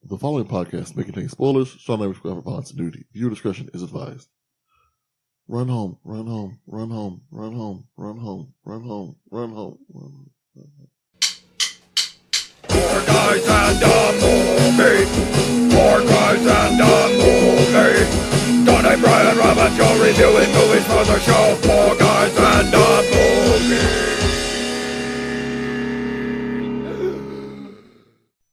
The following podcast may contain spoilers, strong language, graphic violence, and nudity. Viewer discretion is advised. Run home, run home, run home, run home, run home, run home, run home, run home. Four guys and a movie. Four guys and a movie. Donnie, Brian, Rob, and Joe reviewing movies for the show. Four guys and a movie.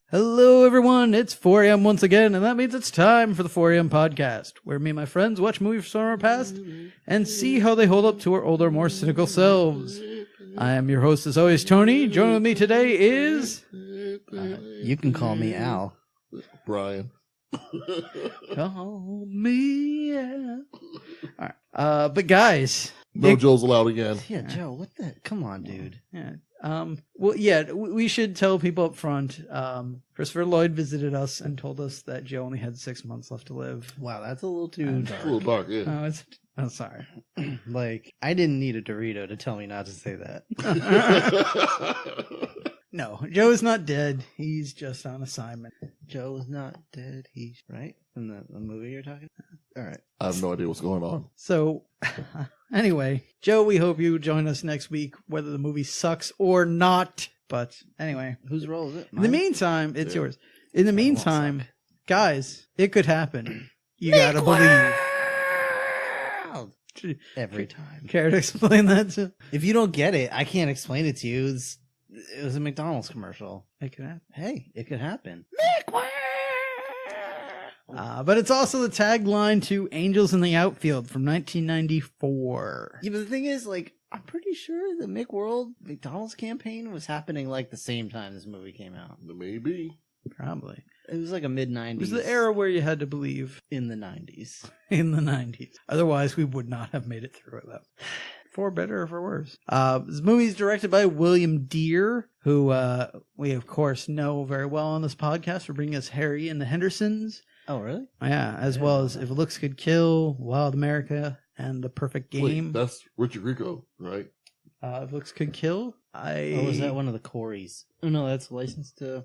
Hello everyone, it's 4 a.m. once again, and that means it's time for the 4 a.m. podcast, where me and my friends watch movies from our past and see how they hold up to our older, more cynical selves. I am your host, as always, Tony. Joining with me today is... you can call me Al. Brian. Call me Al. All right, but guys... No Joe's allowed again. Yeah, Joe, what the... Come on, dude. Yeah. Well, yeah, we should tell people up front. Christopher Lloyd visited us and told us that Joe only had 6 months left to live. Wow, that's a little too dark. A little dark, yeah. Oh, sorry. Like, I didn't need a Dorito to tell me not to say that. No, Joe is not dead. He's just on assignment. Joe is not dead. He's right in the movie you're talking about? All right. I have no idea what's going on. So, anyway, Joe, we hope you join us next week, whether the movie sucks or not. But anyway. Whose role is it? In the meantime, it's yours. In the meantime, guys, it could happen. You gotta believe. Every time. Care to explain that to? If you don't get it, I can't explain it to you. It was a McDonald's commercial. It could happen. Hey, it could happen. But it's also the tagline to Angels in the Outfield from 1994. Yeah, but the thing is, like, I'm pretty sure the McDonald's campaign was happening like the same time this movie came out. Maybe. Probably. It was like a mid-90s. It was the era where you had to believe. In the 90s. In the 90s. Otherwise, we would not have made it through it, though. For better or for worse. This movie is directed by William Deere, who we, of course, know very well on this podcast for bringing us Harry and the Hendersons. Oh, really? Yeah, as well as If Looks Could Kill, Wild America, and The Perfect Game. Wait, that's Richard Grieco, right? If Looks Could Kill, Or was that one of the Coreys? Oh, no, that's License to...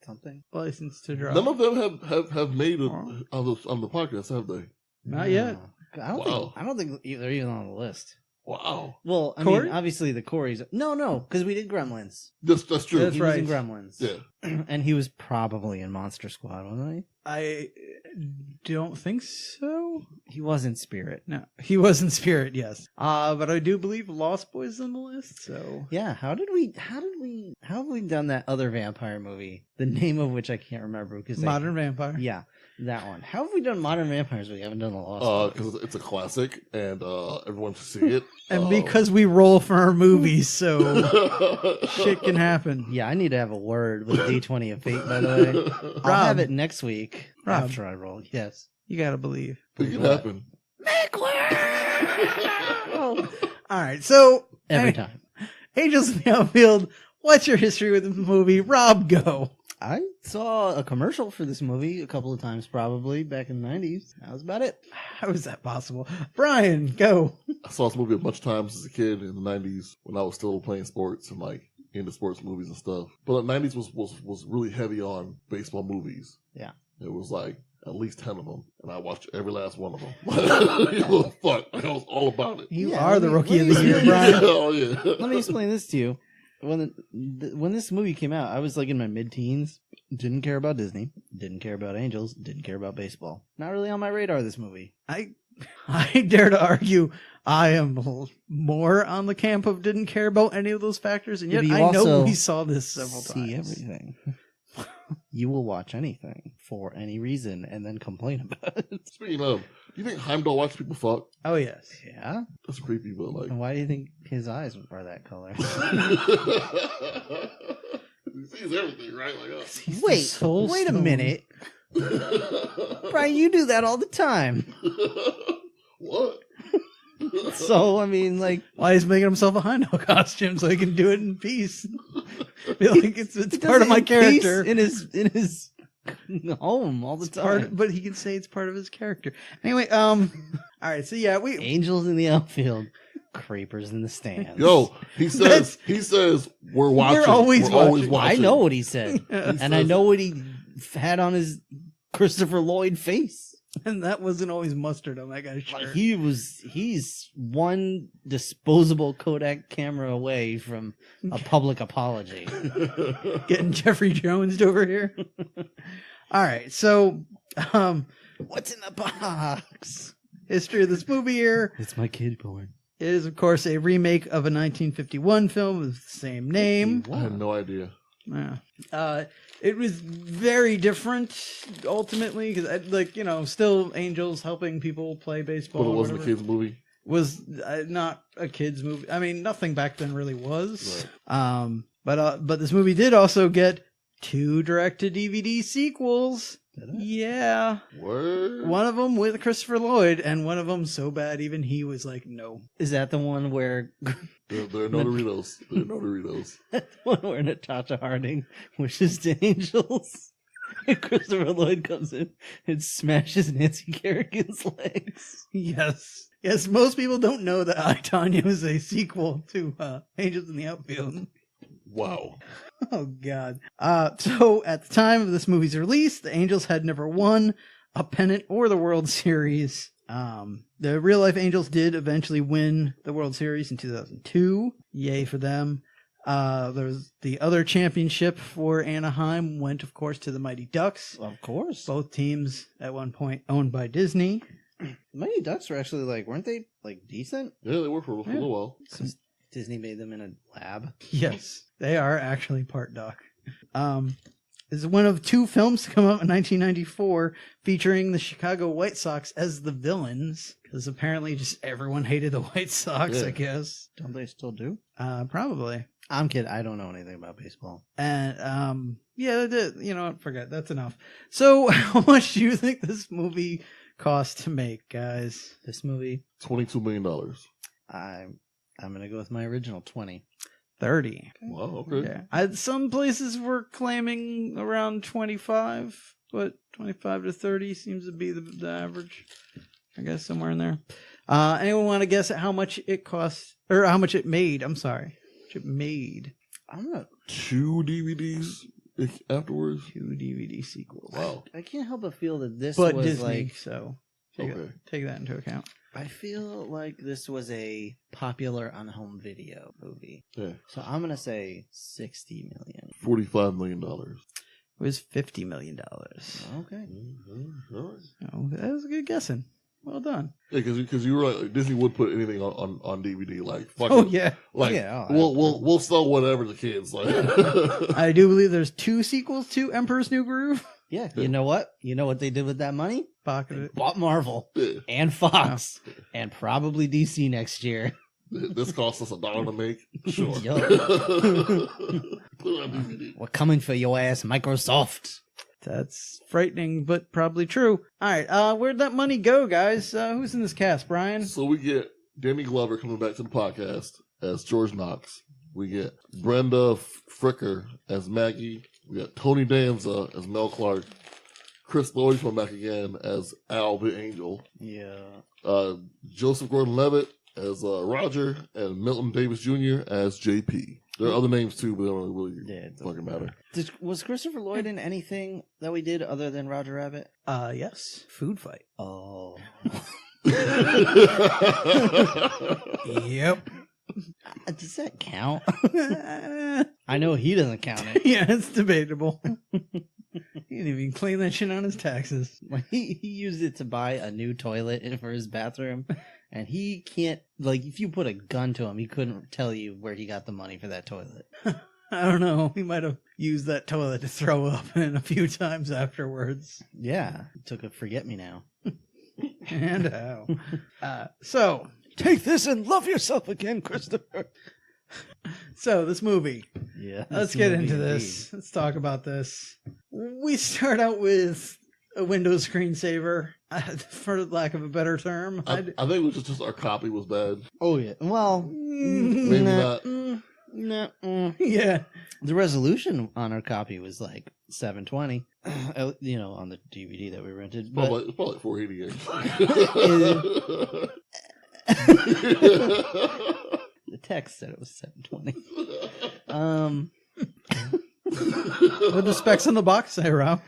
something? License to Drive. None of them have made it on the podcast, have they? Not yet. I don't think they're even on the list. Wow. Well, I mean, obviously the Coreys... No, because we did Gremlins. That's true. That's He right. was in Gremlins. Yeah. And he was probably in Monster Squad, wasn't he? I don't think so. He was in Spirit. No, he was in Spirit, yes. But I do believe Lost Boys is on the list, so... Yeah, how have we done that other vampire movie? The name of which I can't remember. Because Modern Vampire. Yeah, that one. How have we done Modern Vampires but we haven't done the Lost Boys? Because it's a classic, and everyone should see it. And because we roll for our movies, so shit can happen. Yeah, I need to have a word with D20 of Fate, by the way. I'll have it next week after I roll. Yes. You gotta believe. It can happen. All right, so... Every time. Angels in the Outfield, what's your history with the movie? Rob, go. I saw a commercial for this movie a couple of times, probably, back in the 90s. That was about it. How is that possible? Brian, go. I saw this movie a bunch of times as a kid in the 90s when I was still playing sports and like into sports movies and stuff. But the 90s was really heavy on baseball movies. Yeah. It was like at least 10 of them, and I watched every last one of them. Fuck, I was all about it. You are the rookie of the year, Brian. Oh, yeah. Let me explain this to you. When this movie came out, I was like in my mid-teens. Didn't care about Disney. Didn't care about Angels. Didn't care about baseball. Not really on my radar, this movie. I dare to argue I am more on the camp of didn't care about any of those factors, and yet I know we saw this several times. See everything. You will watch anything for any reason and then complain about it. Speaking of, do you think Heimdall watches people fuck? Oh, yes. Yeah? That's creepy, but like... And why do you think his eyes are that color? He sees everything, right? Like, Wait a minute. Brian, you do that all the time. What? So, I mean, like... Why he's making himself a Heimdall costume so he can do it in peace. Feel like it's part of my character. In his home all the time. But he can say it's part of his character. Anyway, all right, so yeah, Angels in the Outfield. Creepers in the stands. Yo, he says we're watching. We're always watching. I know what he said. And I know what he had on his Christopher Lloyd face. And that wasn't always mustard on that guy's shirt. Like he's one disposable Kodak camera away from a public apology. Getting Jeffrey Jones over here. All right, so What's in the box? history of this movie here. It's my kid porn. It is, of course, a remake of a 1951 film with the same name. I had no idea. Yeah. It was very different, ultimately, because, still angels helping people play baseball. But it or wasn't a whatever. kid's movie. Was not a kid's movie. I mean, nothing back then really was. Right. But this movie did also get 2 direct-to-DVD sequels. Yeah. Word? One of them with Christopher Lloyd, and one of them so bad even he was like, no. Is that the one where There are no Doritos. There are no Doritos. one where Natasha Harding wishes to angels? And Christopher Lloyd comes in and smashes Nancy Kerrigan's legs. Yes. Yes, most people don't know that I, Tonya is a sequel to Angels in the Outfield. Wow. Oh, God. So, at the time of this movie's release, the Angels had never won a pennant or the World Series. The real-life Angels did eventually win the World Series in 2002. Yay for them. There was the other championship for Anaheim went, of course, to the Mighty Ducks. Of course. Both teams, at one point, owned by Disney. Mighty Ducks were actually weren't they decent? Yeah, they were for a little while. Since Disney made them in a lab. Yes, they are actually part duck. This is one of 2 films to come out in 1994 featuring the Chicago White Sox as the villains, because apparently just everyone hated the White Sox, Yeah. I guess. Don't they still do? Probably. I'm kidding. I don't know anything about baseball. And, yeah, they did. You know what? Forget. That's enough. So, how much do you think this movie cost to make, guys? This movie, $22 million. I'm going to go with my original 20. 30. Wow, okay. Yeah. Some places were claiming around 25, but 25 to 30 seems to be the average. I guess somewhere in there. Anyone want to guess at how much it cost, or how much it made? I'm sorry. How much it made. I'm not. 2 DVDs afterwards? 2 DVD sequels. Wow. I can't help but feel that this But was Disney, so Okay. take that into account. I feel like this was a popular on home video movie. Yeah. So I'm going to say 60 million. $45 million. It was $50 million. Okay. Mm-hmm. All right. Oh, that was a good guessing. Well done. Yeah, because you were right. Like, Disney would put anything on DVD. Like, fuck Oh, it. yeah. Like, Yeah, we'll sell whatever to kids. Like, I do believe there's 2 sequels to Emperor's New Groove. Yeah. You know what? You know what they did with that money? Pocketed it. Bought Marvel yeah. and Fox and probably DC next year. This cost us $1 to make. Sure. Yo. Put it on DVD. We're coming for your ass, Microsoft. That's frightening, but probably true. All right, where'd that money go, guys? Who's in this cast, Brian? So we get Danny Glover coming back to the podcast as George Knox. We get Brenda Fricker as Maggie. We got Tony Danza as Mel Clark. Chris Lloyd coming back again as Al the Angel. Yeah. Joseph Gordon-Levitt as Roger, and Milton Davis Jr. as JP. There are other names too, but they don't really fucking matter. Was Christopher Lloyd in anything that we did other than Roger Rabbit? Yes. Food fight. Oh. Yep. Does that count? I know he doesn't count it. Yeah, it's debatable. He didn't even claim that shit on his taxes. He used it to buy a new toilet for his bathroom, and he can't, if you put a gun to him, he couldn't tell you where he got the money for that toilet. I don't know. He might have used that toilet to throw up in a few times afterwards. Yeah. He took a forget-me-now. And how. So, take this and love yourself again, Christopher. So, this movie. Yeah. Let's get into this. Let's talk about this. We start out with a Windows screensaver, for lack of a better term. I think it was just our copy was bad. Oh, yeah. Well, Maybe not. Yeah. The resolution on our copy was 720, on the DVD that we rented. But It's probably 480. the text said it was 720. What the specs on the box say, Rob?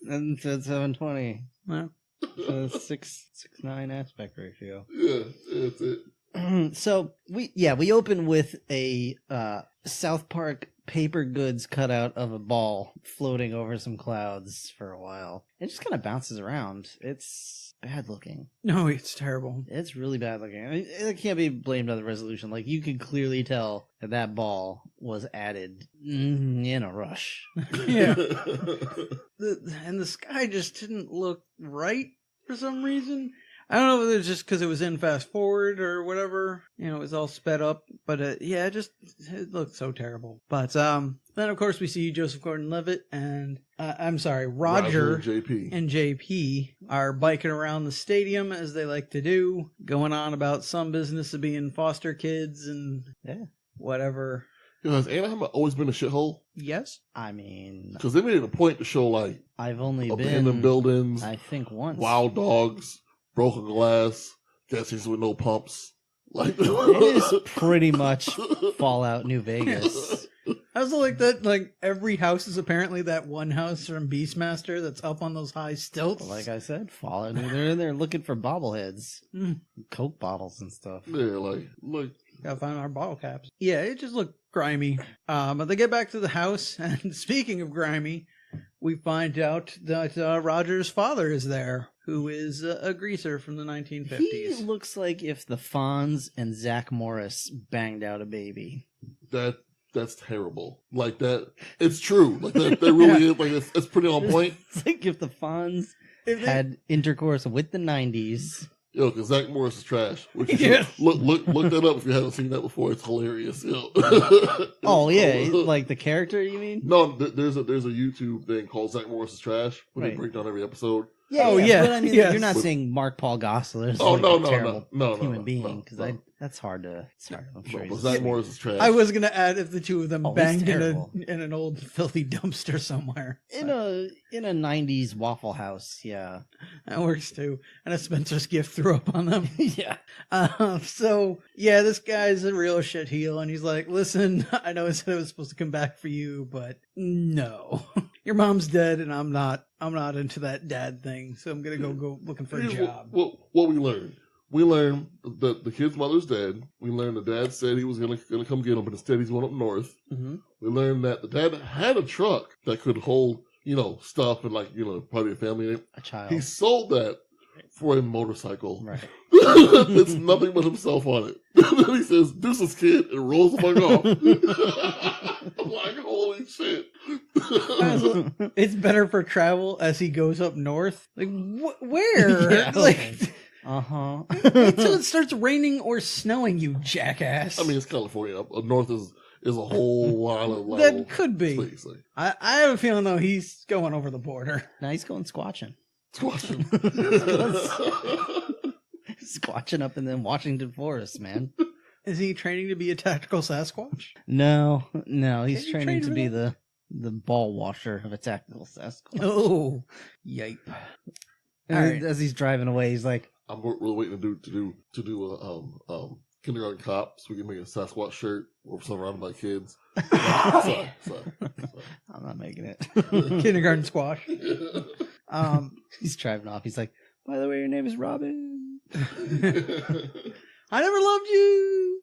And said 720. Well, 6'9" aspect ratio. Yeah, that's it. So we open with a South Park paper goods cutout of a ball floating over some clouds for a while. It just kind of bounces around. It's bad looking. no, it's terrible. It's really bad looking. I mean, it can't be blamed on the resolution. Like, you can clearly tell that ball was added in a rush. Yeah. And the sky just didn't look right for some reason. I don't know if it's just because it was in fast forward or whatever. You know, it was all sped up. But it looked so terrible. But then, of course, we see Joseph Gordon-Levitt and, Roger JP. and JP are biking around the stadium as they like to do, going on about some business of being foster kids and whatever. You know, has Anaheim always been a shithole? Yes? I mean, Because they made it a point to show, like, I've only abandoned been, buildings, I think, once. wild dogs, broken glass, gas stations with no pumps. Like, It is pretty much Fallout New Vegas. I also like that, like, every house is apparently that one house from Beastmaster that's up on those high stilts. Like I said, Fallout New. They're in there looking for bobbleheads, Coke bottles and stuff. yeah, like, Gotta find our bottle caps. Yeah, it just looked grimy. But they get back to the house, and speaking of grimy, we find out that Roger's father is there, who is a greaser from the 1950s. He looks like if the Fonz and Zach Morris banged out a baby. that's terrible. Like, that, it's true. Like, that really is, like, it's pretty on point. It's like if the Fonz had intercourse with the 90s. Yo, because Zach Morris is trash. Which you should look that up if you haven't seen that before. It's hilarious. Yo. Oh yeah, like the character, you mean? No, there's a YouTube thing called Zach Morris is trash, where they break down every episode. Yeah, Oh, yeah. But I mean, Yes. you're not saying Mark Paul Gosselaar is Oh, like no, a no, terrible no, human being, because no. that's hard to. It's hard. I'm sure. No, but he's- Zach Morris is trash. I was gonna add if the two of them Oh, he's banged terrible. in an old filthy dumpster somewhere. in a 90s Waffle House, yeah. That works too. And a Spencer's gift threw up on them. Yeah. So yeah, this guy's a real shitheel, and he's like, "Listen, I know I said I was supposed to come back for you, but no, your mom's dead, and I'm not into that dad thing. So I'm gonna go looking for a Here's job." What we learned. We learned that the kid's mother's dead. We learned the dad said he was gonna come get him, but instead he's going up north. Mm-hmm. We learned that the dad had a truck that could hold, stuff and, like, probably a family. A child. He sold that for a motorcycle. Right. It's nothing but himself on it. He says, "Deuces, kid," and rolls the fuck off. I'm like, holy shit. It's better for travel as he goes up north. Like, where? Yeah, like, okay. Uh-huh. wait till it starts raining or snowing, you jackass. I mean, it's California. Up north is a whole lot of level. That could be. Space, like, I have a feeling, though, he's going over the border. Now he's going squatching. squashing. Squatching up in the Washington forest, man. Is he training to be a tactical Sasquatch? No, he's Can you training train to for be that? the ball washer of a tactical Sasquatch. Oh, yipe. And All right. as he's driving away, he's like, I'm really waiting to do a kindergarten cop, so we can make a Sasquatch shirt or surrounded by kids. Sorry. I'm not making it. Kindergarten squash. He's driving off. He's like, by the way, your name is Robin. I never loved you.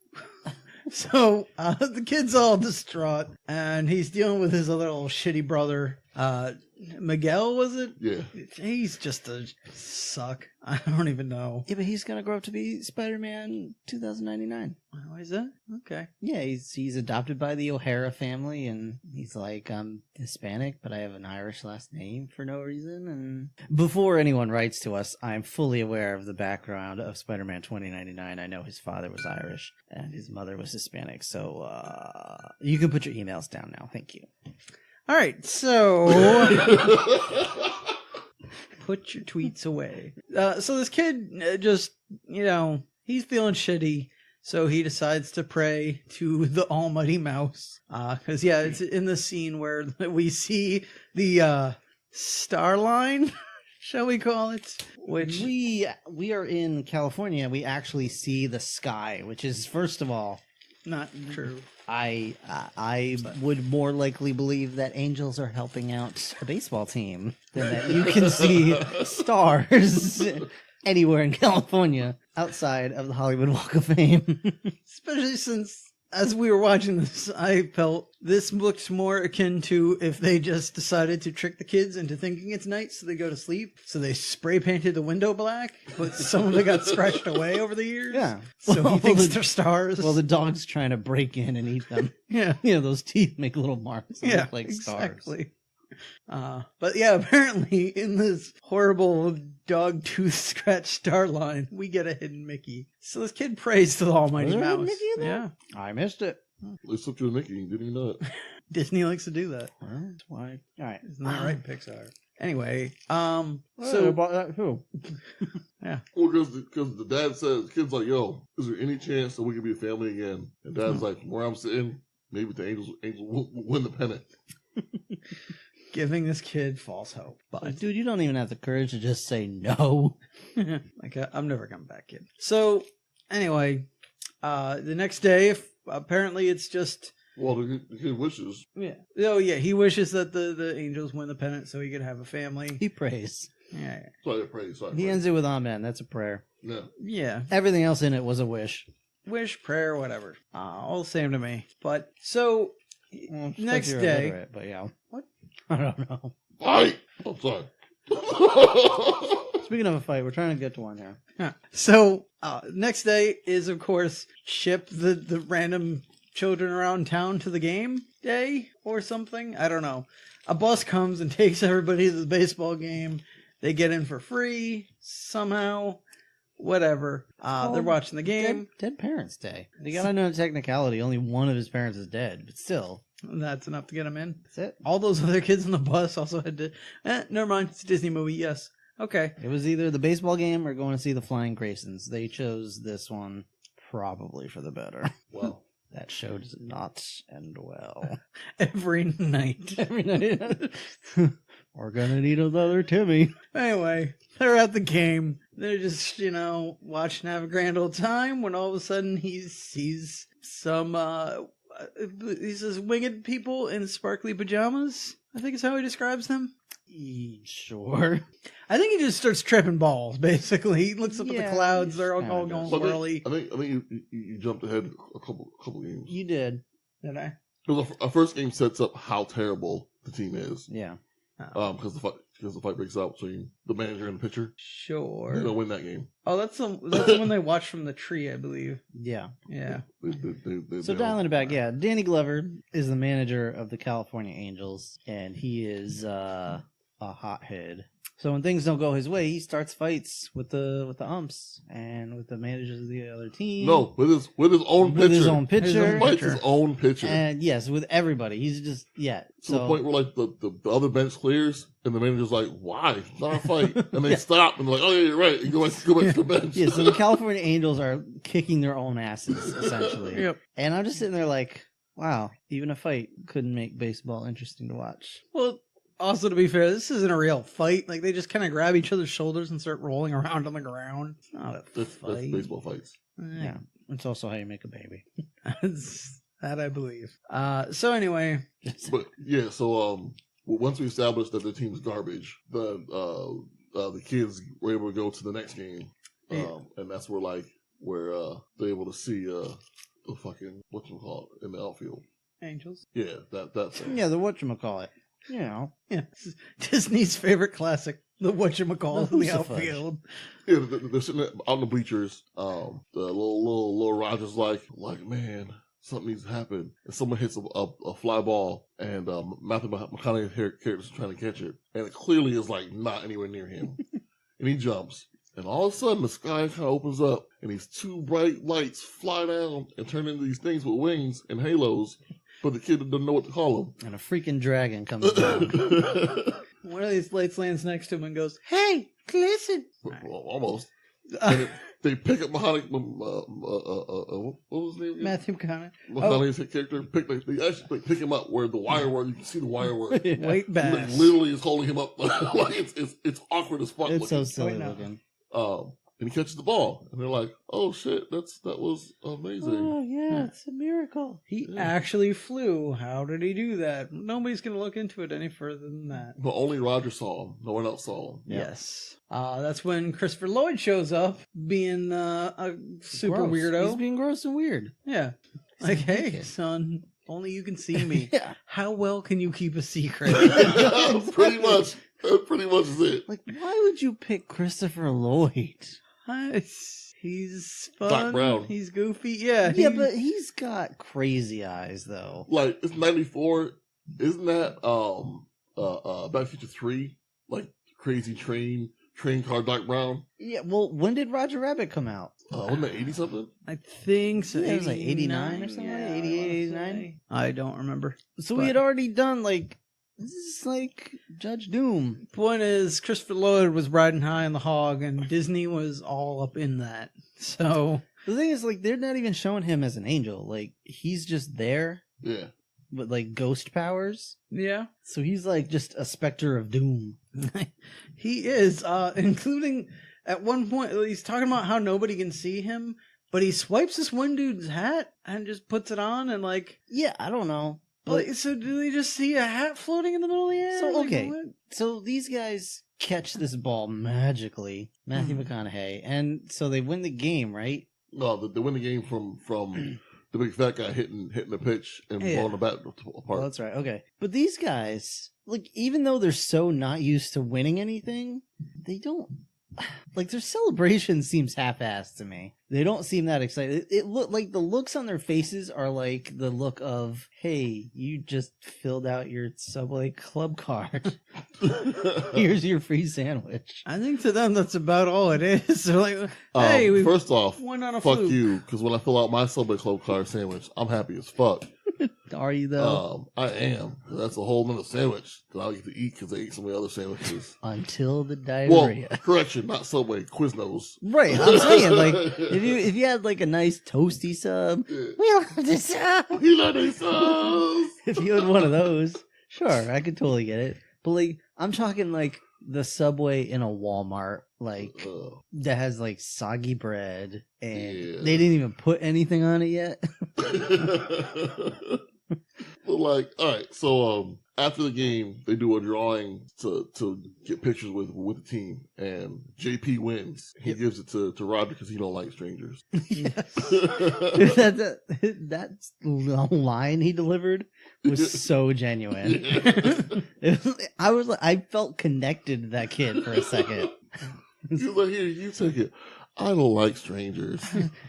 So the kid's all distraught, and he's dealing with his other little shitty brother. Miguel, was it? Yeah. He's just a suck. I don't even know. Yeah, but he's gonna grow up to be Spider-Man 2099. Why is that? Okay. Yeah, he's adopted by the O'Hara family, and he's like, I'm Hispanic, but I have an Irish last name for no reason. And before anyone writes to us, I'm fully aware of the background of Spider-Man 2099. I know his father was Irish and his mother was Hispanic, so you can put your emails down now. Thank you. All right, so put your tweets away. So this kid just, he's feeling shitty, so he decides to pray to the almighty mouse. Because, it's in the scene where we see the star line, shall we call it? Which We are in California. We actually see the sky, which is, first of all, not true. I would more likely believe that angels are helping out a baseball team than that you can see stars anywhere in California outside of the Hollywood Walk of Fame. Especially since, as we were watching this, I felt this looked more akin to if they just decided to trick the kids into thinking it's night so they go to sleep. So they spray painted the window black, but some of it got scratched away over the years. Yeah. So Well, he thinks the- they're stars. Well, the dog's trying to break in and eat them. yeah. You know, those teeth make little marks that Yeah, look like stars. exactly. But yeah, apparently in this horrible dog tooth scratch star line, we get a hidden Mickey. So this kid prays to the almighty Was there a hidden mouse. Mickey in there? Yeah. I missed it. They slipped you a Mickey. You didn't even know it. Disney likes to do that. Well, that's why. All right. Isn't that right, Pixar? Anyway, So so about that too. Well, because the dad says, the kid's like, yo, is there any chance that we could be a family again? And dad's like, from where I'm sitting, maybe the Angels will win the pennant. giving this kid false hope. But Dude, you don't even have the courage to just say no. like I'm never coming back, kid. So anyway, the next day, apparently it's just Well, the kid wishes. yeah. Oh yeah, he wishes that the Angels win the pennant so he could have a family. He prays. Yeah, Sorry, I pray. Sorry. He ends it with amen. That's a prayer. Yeah. yeah. Everything else in it was a wish. Wish, prayer, whatever. All the same to me. But so Well, next you're day, illiterate, but yeah. What? I don't know. Fight! I'm sorry. Speaking of a fight, we're trying to get to one here. so next day is of course ship the random children around town to the game day or something. I don't know. A bus comes and takes everybody to the baseball game. They get in for free somehow. Whatever. They're watching the game. Dead Parents Day. You gotta know the technicality. Only one of his parents is dead, but still. That's enough to get them in. That's it. All those other kids on the bus also had to. Never mind. It's a Disney movie. Yes. Okay. It was either the baseball game or going to see the Flying Graysons. They chose this one probably for the better. Wow. That show does not end well. Every night. Every night. We're gonna need another Timmy. Anyway, they're at the game. They're just, watching, have a grand old time when all of a sudden he sees some, he says winged people in sparkly pajamas. I think is how he describes them. Sure. I think he just starts tripping balls, basically. He looks up at the Yeah, clouds. They're all kinda going does. So whirly. I think you jumped ahead a couple games. You did. Did I? Because our first game sets up how terrible the team is. Yeah. Because the fight breaks out between the manager and the pitcher. Sure. They're gonna win that game. Oh, that's the one they watched from the tree, I believe. Yeah. Yeah. So dialing it back, yeah. Danny Glover is the manager of the California Angels, and he is a hothead. So when things don't go his way, he starts fights with the umps and with the managers of the other team. No, with his own pitcher. With his own pitcher. Fights his own pitcher. And yes, with everybody. He's just To the point where like the other bench clears and the manager's like, "Why? It's not a fight." And they stop and they're like, "Oh yeah, you're right." And go back to the bench. Yeah, so the California Angels are kicking their own asses essentially. Yep. And I'm just sitting there like, wow, even a fight couldn't make baseball interesting to watch. Well, also to be fair, this isn't a real fight. Like they just kind of grab each other's shoulders and start rolling around on the ground. It's not a That's fight. baseball fights. Yeah. It's also how you make a baby. That I believe. So anyway, But yeah, so once we established that the team's garbage, the kids were able to go to the next game, and that's where they're able to see the fucking whatchamacallit in the outfield. Angels. Yeah, that thing. Yeah, the whatchamacallit. You know. Yeah, this is Disney's favorite classic, the whatchamacallit in the Lucifer. outfield. Yeah, they're sitting out on the bleachers. The little Roger's like, man, something needs to happen. And someone hits a fly ball, and Matthew McConaughey's character's trying to catch it, and it clearly is like not anywhere near him. And he jumps, and all of a sudden the sky kind of opens up, and these two bright lights fly down and turn into these things with wings and halos. But the kid doesn't know what to call And a freaking dragon comes down. them. One of these lights lands next to him and goes, "Hey, listen." Well, almost. And they pick up what was his name again? Matthew McConaughey. McConaughey's character. They actually pick him up where the wire work. You can see the wire work. White bass. Literally is holding him up like it's awkward as fuck. It's so looking. silly Wait, no. looking. and he catches the ball, and they're like, "Oh shit, that was amazing." Oh yeah, it's a miracle. He actually flew. How did he do that? Nobody's going to look into it any further than that. But only Roger saw him. No one else saw him. Yes. That's when Christopher Lloyd shows up, being a super Gross. weirdo. He's being gross and weird. Yeah. Like, hey, son, only you can see me. Yeah. How well can you keep a secret? Pretty much. That pretty much is it. Like, why would you pick Christopher Lloyd? He's fun. Doc Brown. He's goofy. Yeah. Yeah, but he's got crazy eyes, though. Like, it's 94. Isn't that Back to the Future 3? Like, crazy train car Doc Brown? Yeah, well, when did Roger Rabbit come out? Wasn't it 80 something? I think so. Yeah, it was like 89 or something, Yeah, 88, I wanna 89. say. I don't remember. So But- we had already done, like, this is like Judge Doom. Point is, Christopher Lloyd was riding high on the hog, and Disney was all up in that. So The thing is, like, they're not even showing him as an angel. Like, he's just there Yeah. with, like, ghost powers. yeah, So he's, like, just a specter of doom. he is. Including at one point, he's talking about how nobody can see him, but he swipes this one dude's hat and just puts it on, and like, Yeah, I don't know. But, like, so do they just see a hat floating in the middle of the air? So, Like, okay. what? so these guys catch this ball magically, Matthew McConaughey, and so they win the game, right? No, they win the game from the big fat guy hitting the pitch and Yeah. blowing the bat Oh, apart. that's right. Okay. But these guys, like, even though they're so not used to winning anything, they don't. Like, their celebration seems half-assed to me. They don't seem that excited. It look like the looks on their faces are like the look of, hey, you just filled out your Subway club card. Here's your free sandwich. I think to them that's about all it is. They're like, hey, we First off, won on a fuck fluke. you, because when I fill out my Subway Club card sandwich, I'm happy as fuck. Are you, though? I am. That's a whole nother sandwich that I get to eat because I ate some of the other sandwiches. Until the Well, diarrhea. correction, not Subway, Quiznos. Right, I'm saying, like, if you had, like, a nice toasty sub, we love the sub. You know they sauce. If you had one of those, sure, I could totally get it. But, like, I'm talking, like, the Subway in a Walmart, like, that has, like, soggy bread, and Yeah. they didn't even put anything on it yet. But like, all right, so after the game, they do a drawing to get pictures with the team, and JP wins. He gives it to Roger because he don't like strangers. that line he delivered was so genuine. I felt connected to that kid for a second. He's like, here, you take it. I don't like strangers.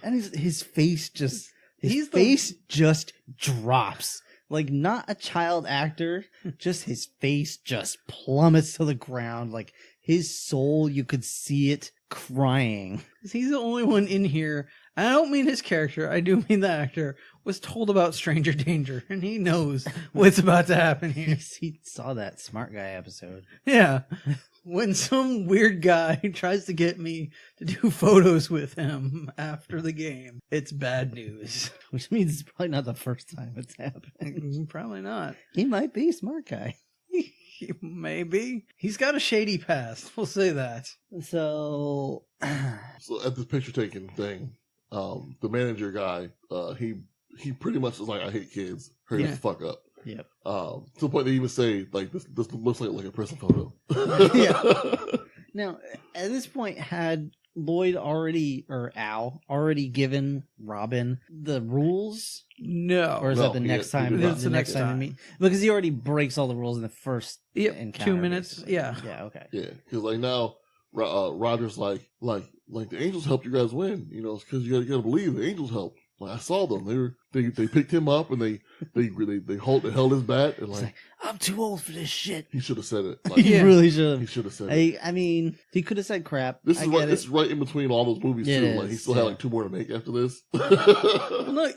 And his face just just drops. Like, not a child actor, just his face just plummets to the ground. Like, his soul, you could see it crying. He's the only one in here. I don't mean his character. I do mean the actor was told about stranger danger, and he knows what's about to happen here. He saw that Smart Guy episode. Yeah. When some weird guy tries to get me to do photos with him after the game, it's bad news. Which means it's probably not the first time it's happened. Probably not. He might be a smart guy. Maybe. He's got a shady past. We'll say that. So So at this picture taking thing, the manager guy, he pretty much is like, I hate kids. Hurry the fuck up. Yep. To the point they even say, like, this looks like a prison photo. Yeah. Now, at this point, had Lloyd Al already given Robin the rules? No. Or is No, that the next time? It's the next time. we meet? Because he already breaks all the rules in the first encounter. 2 minutes. basically. Yeah. Yeah, okay. Yeah, because like now, Roger's like the Angels helped you guys win. You know, it's because you gotta believe the Angels helped. Like, I saw them. They picked him up and they held his bat and like I'm too old for this shit. he should have said it. Like, He really should he have. should have said it. I mean, he could have said crap. This I is get right. This is right in between all those movies It too. is, Like he still yeah. had like 2 more to make after this. Look,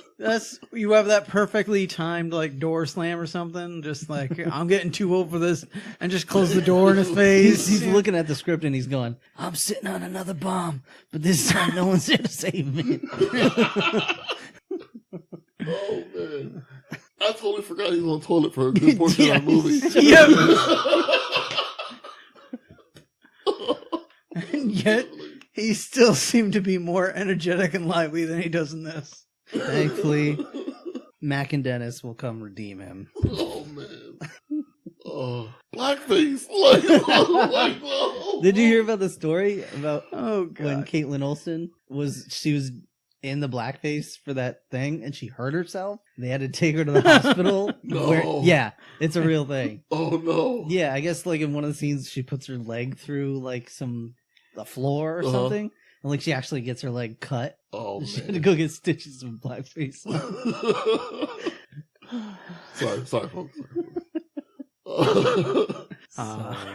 you have that perfectly timed like door slam or something. Just like, I'm getting too old for this, and just close the door in his face. He's looking at the script and he's going, I'm sitting on another bomb, but this time no one's here to save me. Oh man, I totally forgot he was on the toilet for a good portion of the movie. Yeah. And yet he still seemed to be more energetic and lively than he does in this. Thankfully, Mac and Dennis will come redeem him. Oh man. Blackface. Like, Did you hear about the story about God. when Caitlin Olsen was in the blackface for that thing and she hurt herself? They had to take her to the hospital. No. Yeah, it's a real thing. Oh no. Yeah, I guess like in one of the scenes she puts her leg through like the floor or something. And like she actually gets her leg cut. Oh She had to man. go get stitches of blackface. sorry, folks.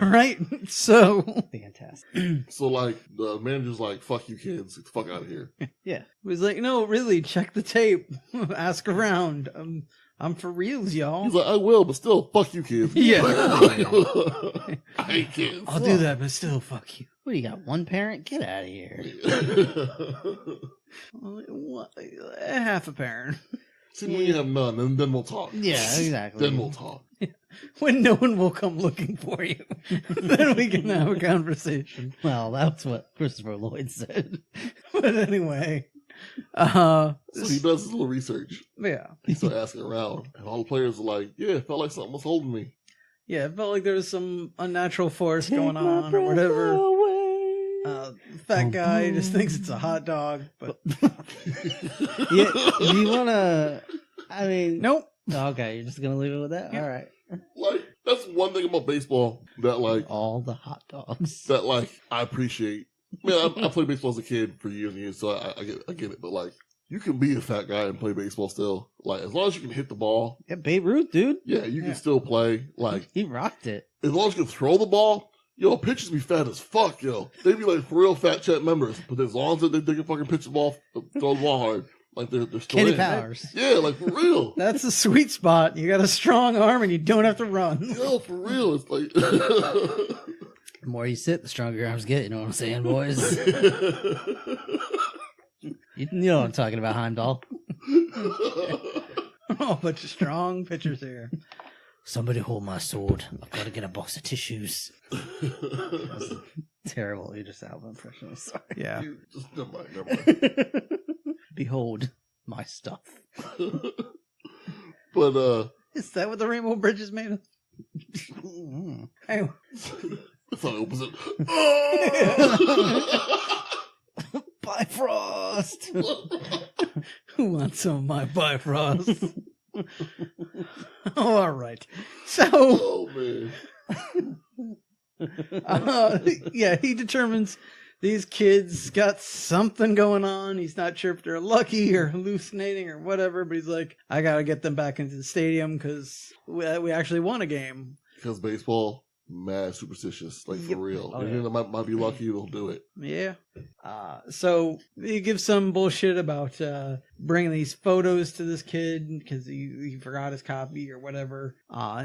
Right? So Fantastic. So like the manager's like, "Fuck you, kids, get the fuck out of here." Yeah. he was like, no, really, check the tape. Ask around. I'm for reals, y'all. He's like, "I will, but still, fuck you, kids." Yeah. I hate kids. I'll do that, but still, fuck you. What do you got? One parent? Get out of here. Half a parent. See, when you have none, and then we'll talk. Yeah, exactly. Then we'll talk. When no one will come looking for you. Then we can have a conversation. Well, that's what Christopher Lloyd said. But anyway. So he does his little research. Yeah. He starts asking around, and all the players are like, "Yeah, it felt like something was holding me." Yeah, it felt like there was some unnatural force going on or whatever. Fat guy just thinks it's a hot dog, but Yeah, do you want to... I mean... nope. Okay, you're just going to leave it with that? Yeah. All right. Like, that's one thing about baseball that All the hot dogs. I appreciate. Man, I played baseball as a kid for years and years, so I get it. But like, you can be a fat guy and play baseball still. Like, as long as you can hit the ball, Yeah, Babe Ruth, dude. yeah, you Yeah. can still play. Like, He rocked it. as long as you can throw the ball, yo, pitchers be fat as fuck, yo. They be like for real fat chat members, but as long as they can fucking pitch the ball, throw the ball hard, like they're still Kenny in. Powers. Yeah, like for real. That's the sweet spot. You got a strong arm and you don't have to run. Yo, for real. It's like The more you sit, the stronger your arms get. You know what I'm saying, boys? You know what I'm talking about, Heimdall. Oh, bunch of strong pitchers here. Somebody hold my sword. I've got to get a box of tissues. Terrible Idris Elba impression. I'm sorry. Yeah. Just never mind. Behold my stuff. But Is that what the Rainbow Bridge is made of? Anyway. that's how it opens it. Bifrost. Who wants some of my Bifrost? Oh, all right. So, Oh man. yeah, he determines these kids got something going on. He's not sure if they're lucky or hallucinating or whatever, but he's like, I got to get them back into the stadium because we actually won a game. Because baseball, mad superstitious, like Yep. for real. Oh, And yeah. they might be lucky they'll do it. Yeah. So he gives some bullshit about bringing these photos to this kid because he forgot his copy or whatever.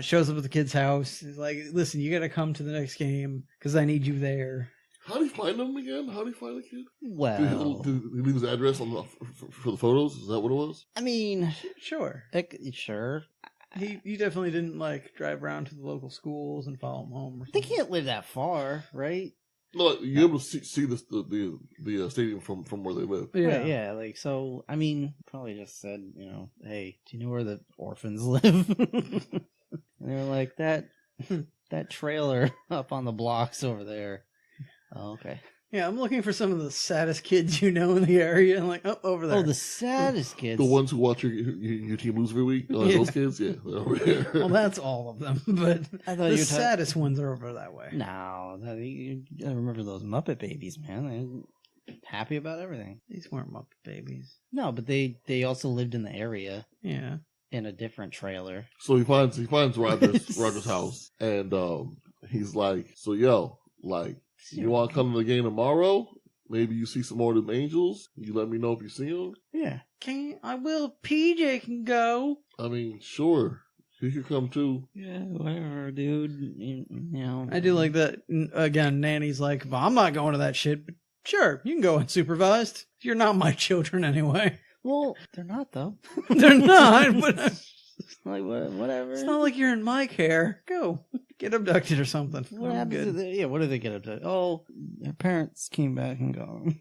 Shows up at the kid's house. He's like, listen, you got to come to the next game because I need you there. How do you find them again? How do you find the kid? Well, Did he leave his address on for the photos? Is that what it was? I mean, Sure. sure. He definitely didn't like drive around to the local schools and follow him home. Or They something. can't live that far, right? No, like, you're able to see the stadium from where they live. Yeah. Right, yeah. Like, so, I mean, probably just said, hey, do you know where the orphans live? And they're like, that trailer up on the blocks over there. Oh, okay. Yeah, I'm looking for some of the saddest kids you know in the area. I'm like, oh, over there. Oh, the saddest kids. The ones who watch your team lose every week, Yeah. those kids, yeah, they're over here. Well, that's all of them, but I thought the you were saddest ones are over that way. No, you gotta remember those Muppet babies, man. They're happy about everything. These weren't Muppet babies. No, but they also lived in the area Yeah. in a different trailer. So he finds Roger's house, and he's like, "So yo, like, you want to come to the game tomorrow? Maybe you see some more of them Angels. You let me know if you see them. Yeah. I will. PJ can go. I mean, sure, he could come too. Yeah, whatever, dude. You know. I do like that. Again, Nanny's like, well, I'm not going to that shit, but sure, you can go unsupervised. You're not my children anyway. Well, they're not, though. They're not, but Like, whatever. it's not like you're in my care. Go. get abducted or something. What I'm happens? good. What do they get up to? Oh, their parents came back and gone.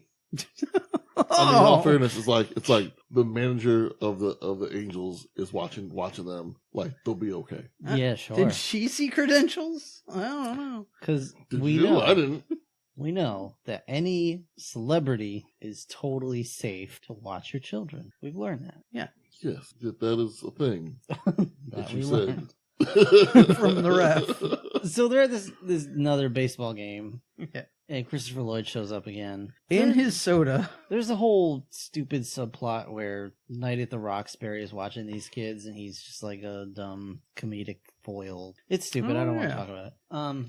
I mean, in all fairness, it's like the manager of the Angels is watching them. Like they'll be okay. Yeah, sure. Did she see credentials? I don't know. Because Did we you? know. I didn't. We know that any celebrity is totally safe to watch your children. We've learned that. Yes, that is a thing That that we you learned. said From the ref. So they're at this another baseball game, Yeah. and Christopher Lloyd shows up again. In his soda. There's a whole stupid subplot where Night at the Roxbury is watching these kids, and he's just like a dumb comedic foil. It's stupid. I don't want to talk about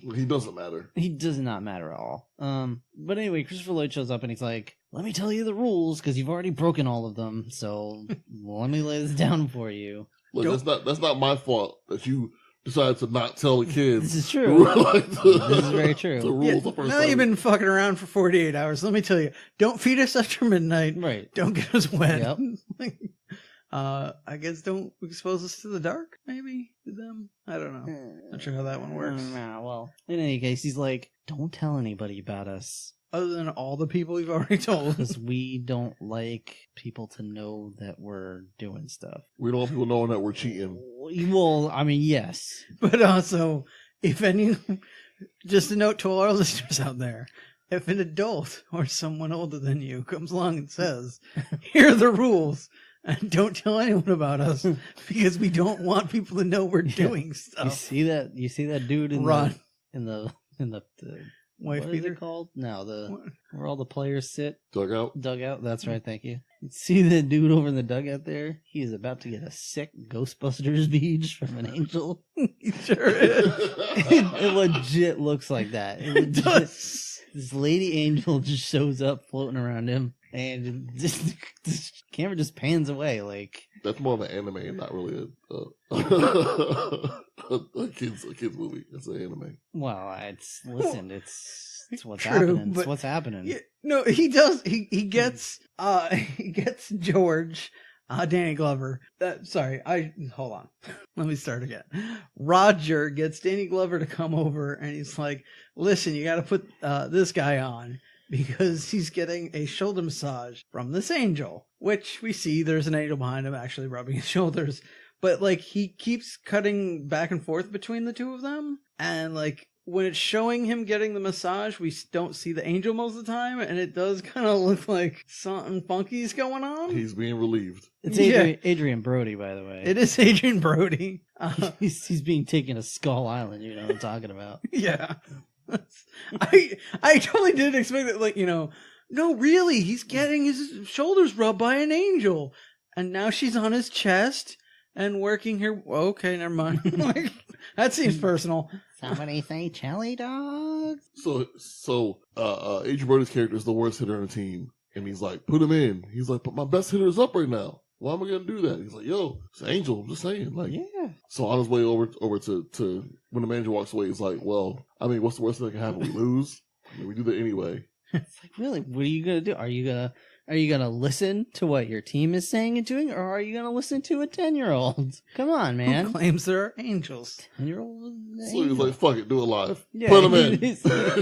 it. he doesn't matter. He does not matter at all. But anyway, Christopher Lloyd shows up and he's like, let me tell you the rules because you've already broken all of them. So let me lay this down for you. Look, that's not my fault that you decided to not tell the kids. This is true. This is very The true. rules the first Now time. you've been fucking around for 48 hours. Let me tell you, don't feed us after midnight. Right. Don't get us wet. Yep. I guess don't expose us to the dark, maybe, to them. I don't know. Not sure how that one works. Nah, well, in any case, he's like, don't tell anybody about us. Other than all the people you've already told. Because we don't like people to know that we're doing stuff. We don't want people knowing that we're cheating. Well, I mean, yes. But also, if any, just a note to all our listeners out there, if an adult or someone older than you comes along and says, here are the rules, and don't tell anyone about us, because we don't want people to know we're doing You stuff. see that? You see that dude in Run. the Wife what is beater? it called? No, What? where all the players sit. Dugout. Dugout. That's right. Thank you. See that dude over in the dugout there? He is about to get a sick Ghostbusters beach from an angel. He sure is. It legit looks like that. It It legit, does. this lady angel just shows up floating around him, and just the camera just pans away. Like, That's more of an anime and not really a kids movie. It's an anime. well, it's what's True, happening. It's but- what's happening. Yeah, no, he does. He gets he gets George, Danny Glover. Hold on. Let me start again. Roger gets Danny Glover to come over, and he's like, "Listen, you got to put this guy on because he's getting a shoulder massage from this angel." Which we see there's an angel behind him actually rubbing his shoulders, but like he keeps cutting back and forth between the two of them, and like. When it's showing him getting the massage, we don't see the angel most of the time, and it does kind of look like something funky's going on. He's being relieved. It's Yeah. Adrian Brody, by the way. It is Adrian Brody. He's being taken to Skull Island. You know what I'm talking about. Yeah. I totally didn't expect that, like, no, really, he's getting his shoulders rubbed by an angel. And now she's on his chest and working here. Okay, never mind. Like, that seems personal. Somebody say chili dogs. So Adrian Brody's character is the worst hitter on the team, and he's like, put him in. He's like, but my best hitter is up right now. Why am I gonna do that? He's like, yo, it's an angel. I'm just saying, like, Yeah. So on his way over to when the manager walks away, he's like, well, I mean, what's the worst thing that can happen? We lose. I mean, we do that anyway. It's like, really, what are you gonna do? Are you gonna listen to what your team is saying and doing, or are you gonna listen to a 10-year-old? Come on, Who man. claims there are angels? 10-year-old. So he's like, fuck it, do it live. Yeah, Put him in. he's like,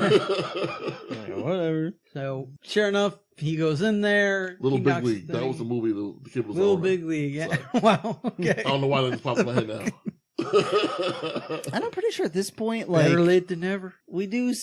whatever. So, sure enough, he goes in there. Little he Big knocks League. the That thing. was the movie the kid was Little on. Big League, yeah. Sorry. Wow, okay. I don't know why that just popped in my head now. And I'm pretty sure at this point, like, Better late than never. we do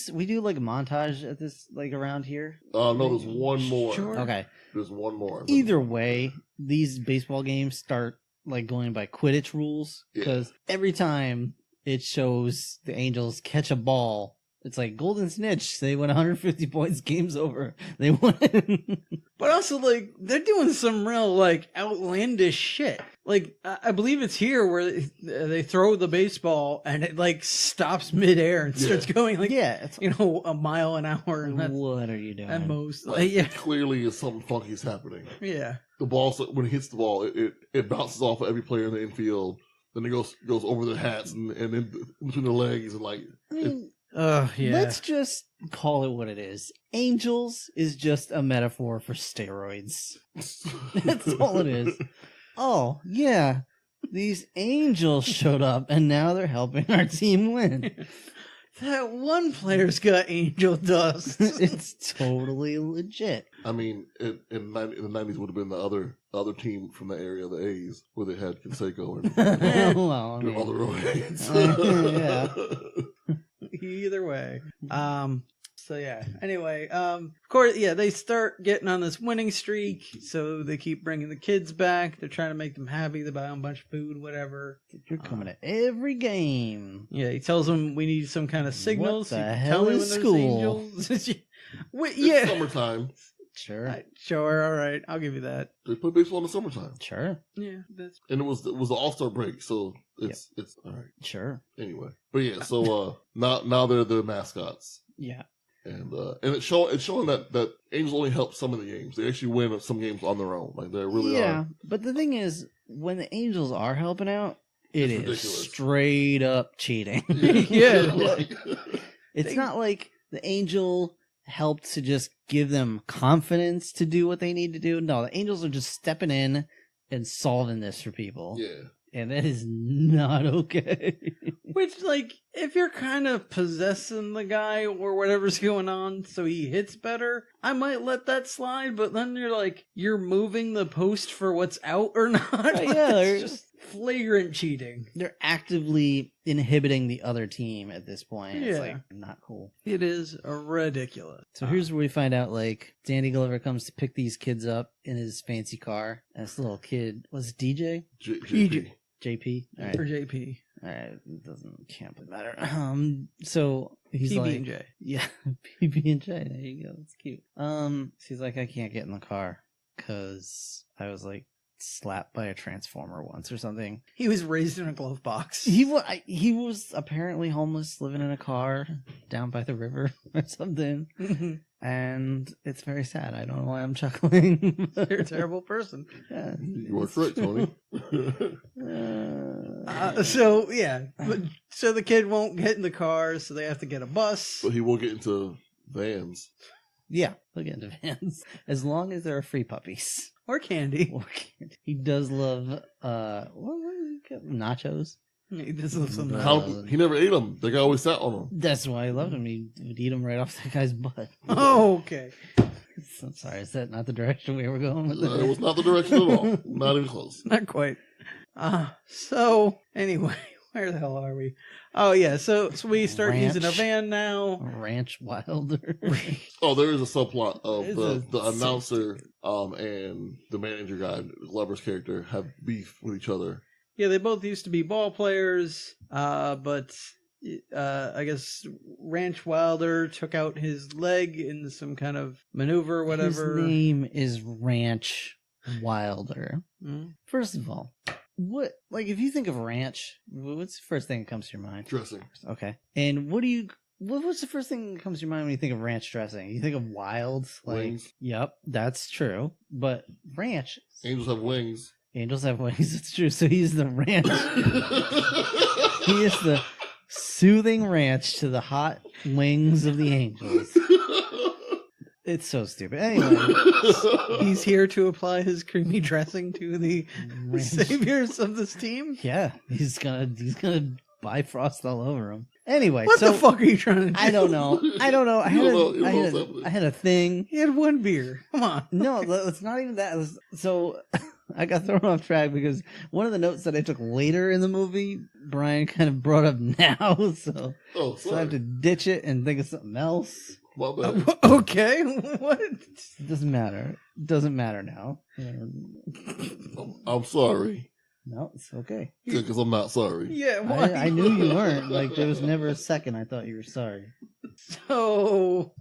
like a montage at this, like, around here. No, there's one more. Sure. Okay. There's one more. Either way, these baseball games start like going by Quidditch rules because every time it shows the Angels catch a ball, it's like golden snitch. They win 150 points. Game's over. They win. But also, like, they're doing some real, like, outlandish shit. Like, I believe it's here where they throw the baseball and it, like, stops midair and starts going, like, yeah. It's, a mile an hour. And that's what are you doing? at most. Like, Yeah. clearly is something funky is happening. Yeah. The ball, when it hits the ball, it bounces off of every player in the infield. Then it goes over their hats and in between their legs and like. I mean, Yeah. let's just call it what it is. Angels is just a metaphor for steroids. That's all it is. Oh, yeah. These angels showed up, and now they're helping our team win. That one player's got angel dust. It's totally legit. I mean, in the 90s would have been the other team from the area, the A's, where they had Canseco and Well, I doing all the mean, roids. yeah. Either way. So yeah. Anyway, of course, yeah, they start getting on this winning streak, so they keep bringing the kids back. They're trying to make them happy. They buy them a bunch of food, whatever. You're coming to every game. Yeah, he tells them we need some kind of signals. What the You can hell tell me is when there's school? angels. It's Yeah. summertime. Sure. Sure, all right. I'll give you that. They play baseball in the summertime. Sure. Yeah, that's And it was the All-Star break, so it's all right. Sure. Anyway. But yeah, so now they're the mascots. Yeah. And it's showing that Angels only help some of the games. They actually win some games on their own. Like they really are. But the thing is, when the Angels are helping out, it It's is ridiculous. straight up cheating. Yeah. Like, It's not like the Angel helped to just give them confidence to do what they need to do. No, the Angels are just stepping in and solving this for people. yeah. And that is not okay. Which, like, if you're kind of possessing the guy or whatever's going on so he hits better, I might let that slide, but then you're moving the post for what's out or not. Like, Yeah, it's just flagrant cheating. They're actively inhibiting the other team at this point. It's Yeah. like not cool. It is ridiculous. So here's where we find out, like, Danny Glover comes to pick these kids up in his fancy car. And this little kid, was it DJ? JP. JP? All right. For JP. All right. Can't matter. So he's PB like, and J. yeah, PB and J. There you go. That's cute. She's like, I can't get in the car because I was like slapped by a transformer once or something. He was raised in a glove box. He was apparently homeless, living in a car down by the river or something. And it's very sad. I don't know why I'm chuckling. You're a terrible person. Yeah, You are correct, Tony. So the kid won't get in the car, so they have to get a bus. But he will get into vans. yeah, look into vans. As long as there are free puppies. Or candy. He does love what was it? Nachos. He just loves some He never ate them. The guy always sat on them. That's why I loved him. He would eat them right off that guy's butt. Oh, okay. I'm sorry, is that not the direction we were going with It it? was not the direction at all. Not even close. Not quite. So anyway, where the hell are we? Oh yeah, so we start Ranch. using a van now. Ranch Wilder. Oh, there is a subplot of It's the announcer and the manager guy, Glover's character, have beef with each other. Yeah, they both used to be ball players, but I guess Ranch Wilder took out his leg in some kind of maneuver, whatever. His name is Ranch Wilder. Mm. First of all, if you think of ranch, what's the first thing that comes to your mind? Dressing. Okay. And what's the first thing that comes to your mind when you think of ranch dressing? You think of wild? Wings. Yep, that's true. But ranch. Angels have wings. Angels have wings, it's true. So he's the ranch. He is the soothing ranch to the hot wings of the angels. It's so stupid. Anyway, He's here to apply his creamy dressing to the ranch. saviors of this team. Yeah, he's gonna Bifrost all over him. Anyway, What so the fuck are you trying to do? I don't know. I You had a thing. He had one beer. Come on. No, it's not even that. So I got thrown off track because one of the notes that I took later in the movie, Brian kind of brought up now. So I have to ditch it and think of something else. My bad. Okay. What? It doesn't matter. It doesn't matter now. I'm sorry. No, it's okay. Because I'm not sorry. Yeah. Why? I knew you weren't. Like, there was never a second I thought you were sorry. So,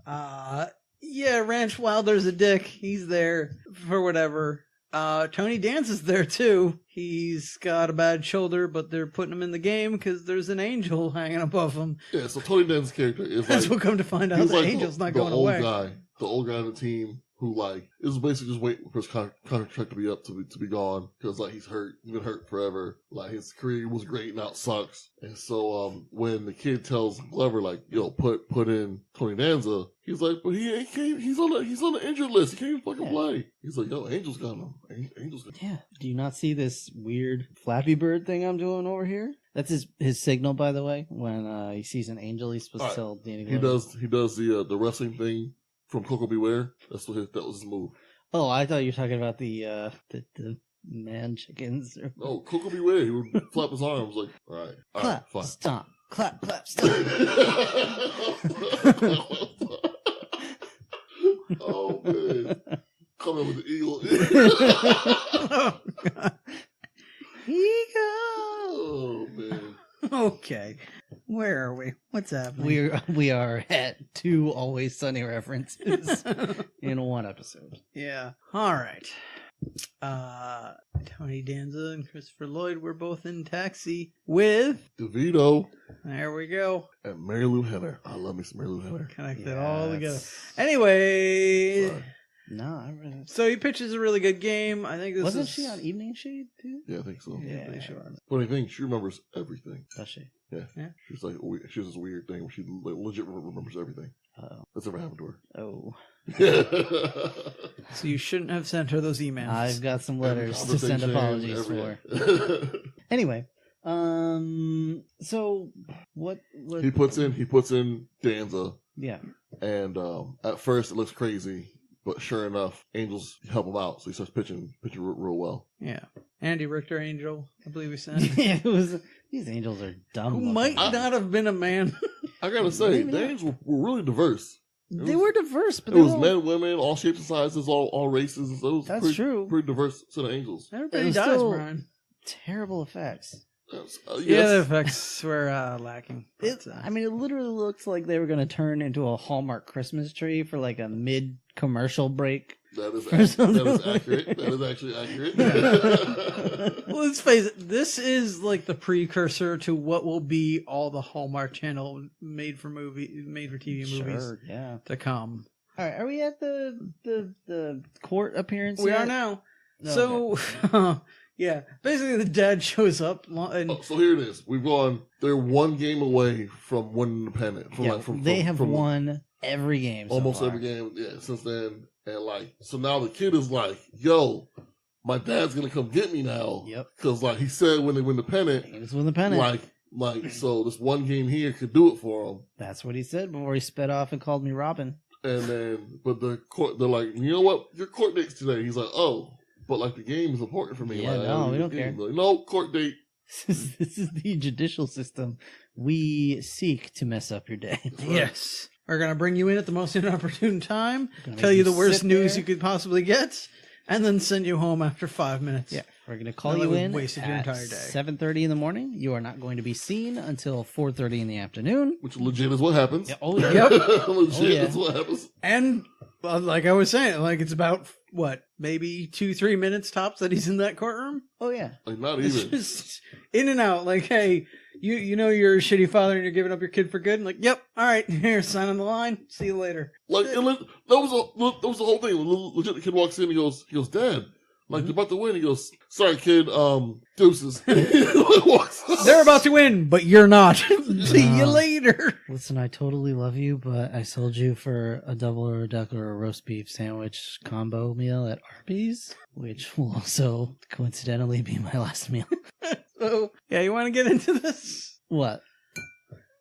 yeah, Ranch Wilder's a dick. He's there for whatever. Tony Dance is there too. He's got a bad shoulder, but they're putting him in the game because there's an angel hanging above him. Yeah, so Tony Dan's character is That's like... what come to find out he's the like angel's not the going old away. guy. The old guy on the team who like is basically just waiting for his contract to be up to be gone because like he's hurt. He's been hurt forever. Like his career was great, now it sucks. And so when the kid tells Glover like, yo, put in Tony Danza, he's like, but he can't. He's on the injured list. He can't even fucking play. He's like, yo, Angel's got him. Angel's got him. Yeah. Do you not see this weird Flappy Bird thing I'm doing over here? That's his signal, by the way. When he sees an angel, he's supposed to tell Danny Glover. He does the wrestling thing from Coco Beware. That was his move. Oh, I thought you were talking about the man chickens. No, Coco Beware. He would flap his arms like, all right, Clap, fine. stomp, clap, clap, stomp. Oh man, coming with the eagle. Oh, God. Oh man. Okay. Where are we? What's happening? We are at 2 Always Sunny references in one episode. Yeah. All right. Tony Danza and Christopher Lloyd were both in Taxi with DeVito there we go. and Mary Lou Henner. I love me some Mary Lou Henner. Connect it all together. Anyway, Sorry. No, I really... so he pitches a really good game. I think this Wasn't is... she on Evening Shade too? Yeah, I think so. Yeah, pretty sure. Funny thing, she remembers everything. Does she? Yeah. Yeah. She's like, she has this weird thing where she like, legit remembers everything. Oh. That's never happened to her. Oh. So you shouldn't have sent her those emails. I've got some letters to send apologies for. Anyway, so what He puts in Danza, yeah. and at first it looks crazy, but sure enough, Angels help him out, so he starts pitching real well. Yeah. Andy Richter Angel, I believe we sent. Yeah, it was. These angels are dumb. Who looking. might not have been a man. I gotta say, Maybe the not. Angels were really diverse. They were diverse, but It they was were men, women, all shapes and sizes, all races. So it was That's true. Pretty diverse set of Angels. Everybody was dies, still- Brian. terrible effects. Yes. Yeah, the effects were lacking. I mean, it literally looks like they were going to turn into a Hallmark Christmas tree for like a mid-commercial break. That is something accurate. That is actually accurate. Well, let's face it. This is like the precursor to what will be all the Hallmark Channel made for TV movies Yeah. to come. All right, are we at the court appearance? We yet? are now. Okay. So, yeah, basically the dad shows up and So here it is. We've gone. They're one game away from winning the pennant. They have won every game. Almost so far. every game. Yeah, since then. And like, so now the kid is like, "Yo, my dad's gonna come get me now." Yep. Because like he said when they win the pennant, He was win the pennant. like so this one game here could do it for him. That's what he said before he sped off and called me Robin. And then, but the court, they're like, "You know what? Your court date's today." He's like, "Oh, but like the game is important for me." Yeah, like, no, we don't the care. game. Like, no, court date. This is the judicial system. We seek to mess up your day. yes, we're gonna bring you in at the most inopportune time, Gonna tell make you the you worst sit news there. you could possibly get, and then send you home after 5 minutes. Yeah, we're going to call Now that you we've in wasted your at entire day. 7:30 in the morning. You are not going to be seen until 4:30 in the afternoon. Which legit is what happens. Yeah, oh, yeah. Yep. Legit Oh, yeah. is what happens. And well, like I was saying, like it's about what, maybe 2-3 minutes tops that he's in that courtroom. Oh, yeah. Like not It's even. just in and out. Like, hey, you know you're a shitty father and you're giving up your kid for good. And like, yep, all right, here, sign on the line. See you later. Like that was the whole thing. Legit, the kid walks in. He goes, "Dad, like they're about to win." He goes, "Sorry, kid. Deuces." Walks out. They're about to win, but you're not. See you later. Listen, I totally love you, but I sold you for a double or a duck or a roast beef sandwich combo meal at Arby's, which will also coincidentally be my last meal. So, yeah, you want to get into this? What?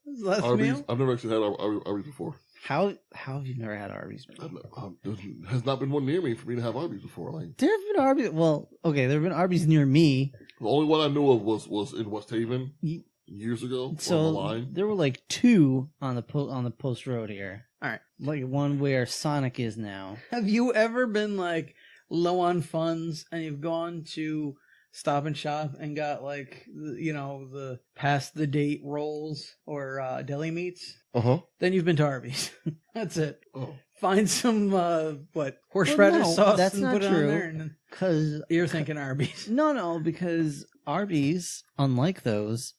This last Arby's. meal? I've never actually had Arby's before. How have you never had Arby's? There has not been one near me for me to have Arby's before. Like There have been Arby's. Well, okay, there have been Arby's near me. the only one I knew of was in West Haven Ye- years ago on the So line. there were like 2 on the post road here. All right. Like one where Sonic is now. Have you ever been like low on funds and you've gone to Stop and Shop and got like, the past the date rolls or deli meats? Then you've been to Arby's. That's it. Oh. Find some, horseradish no, sauce that's and not put it on true. there. And then Because you're thinking Arby's. No, because Arby's, unlike those,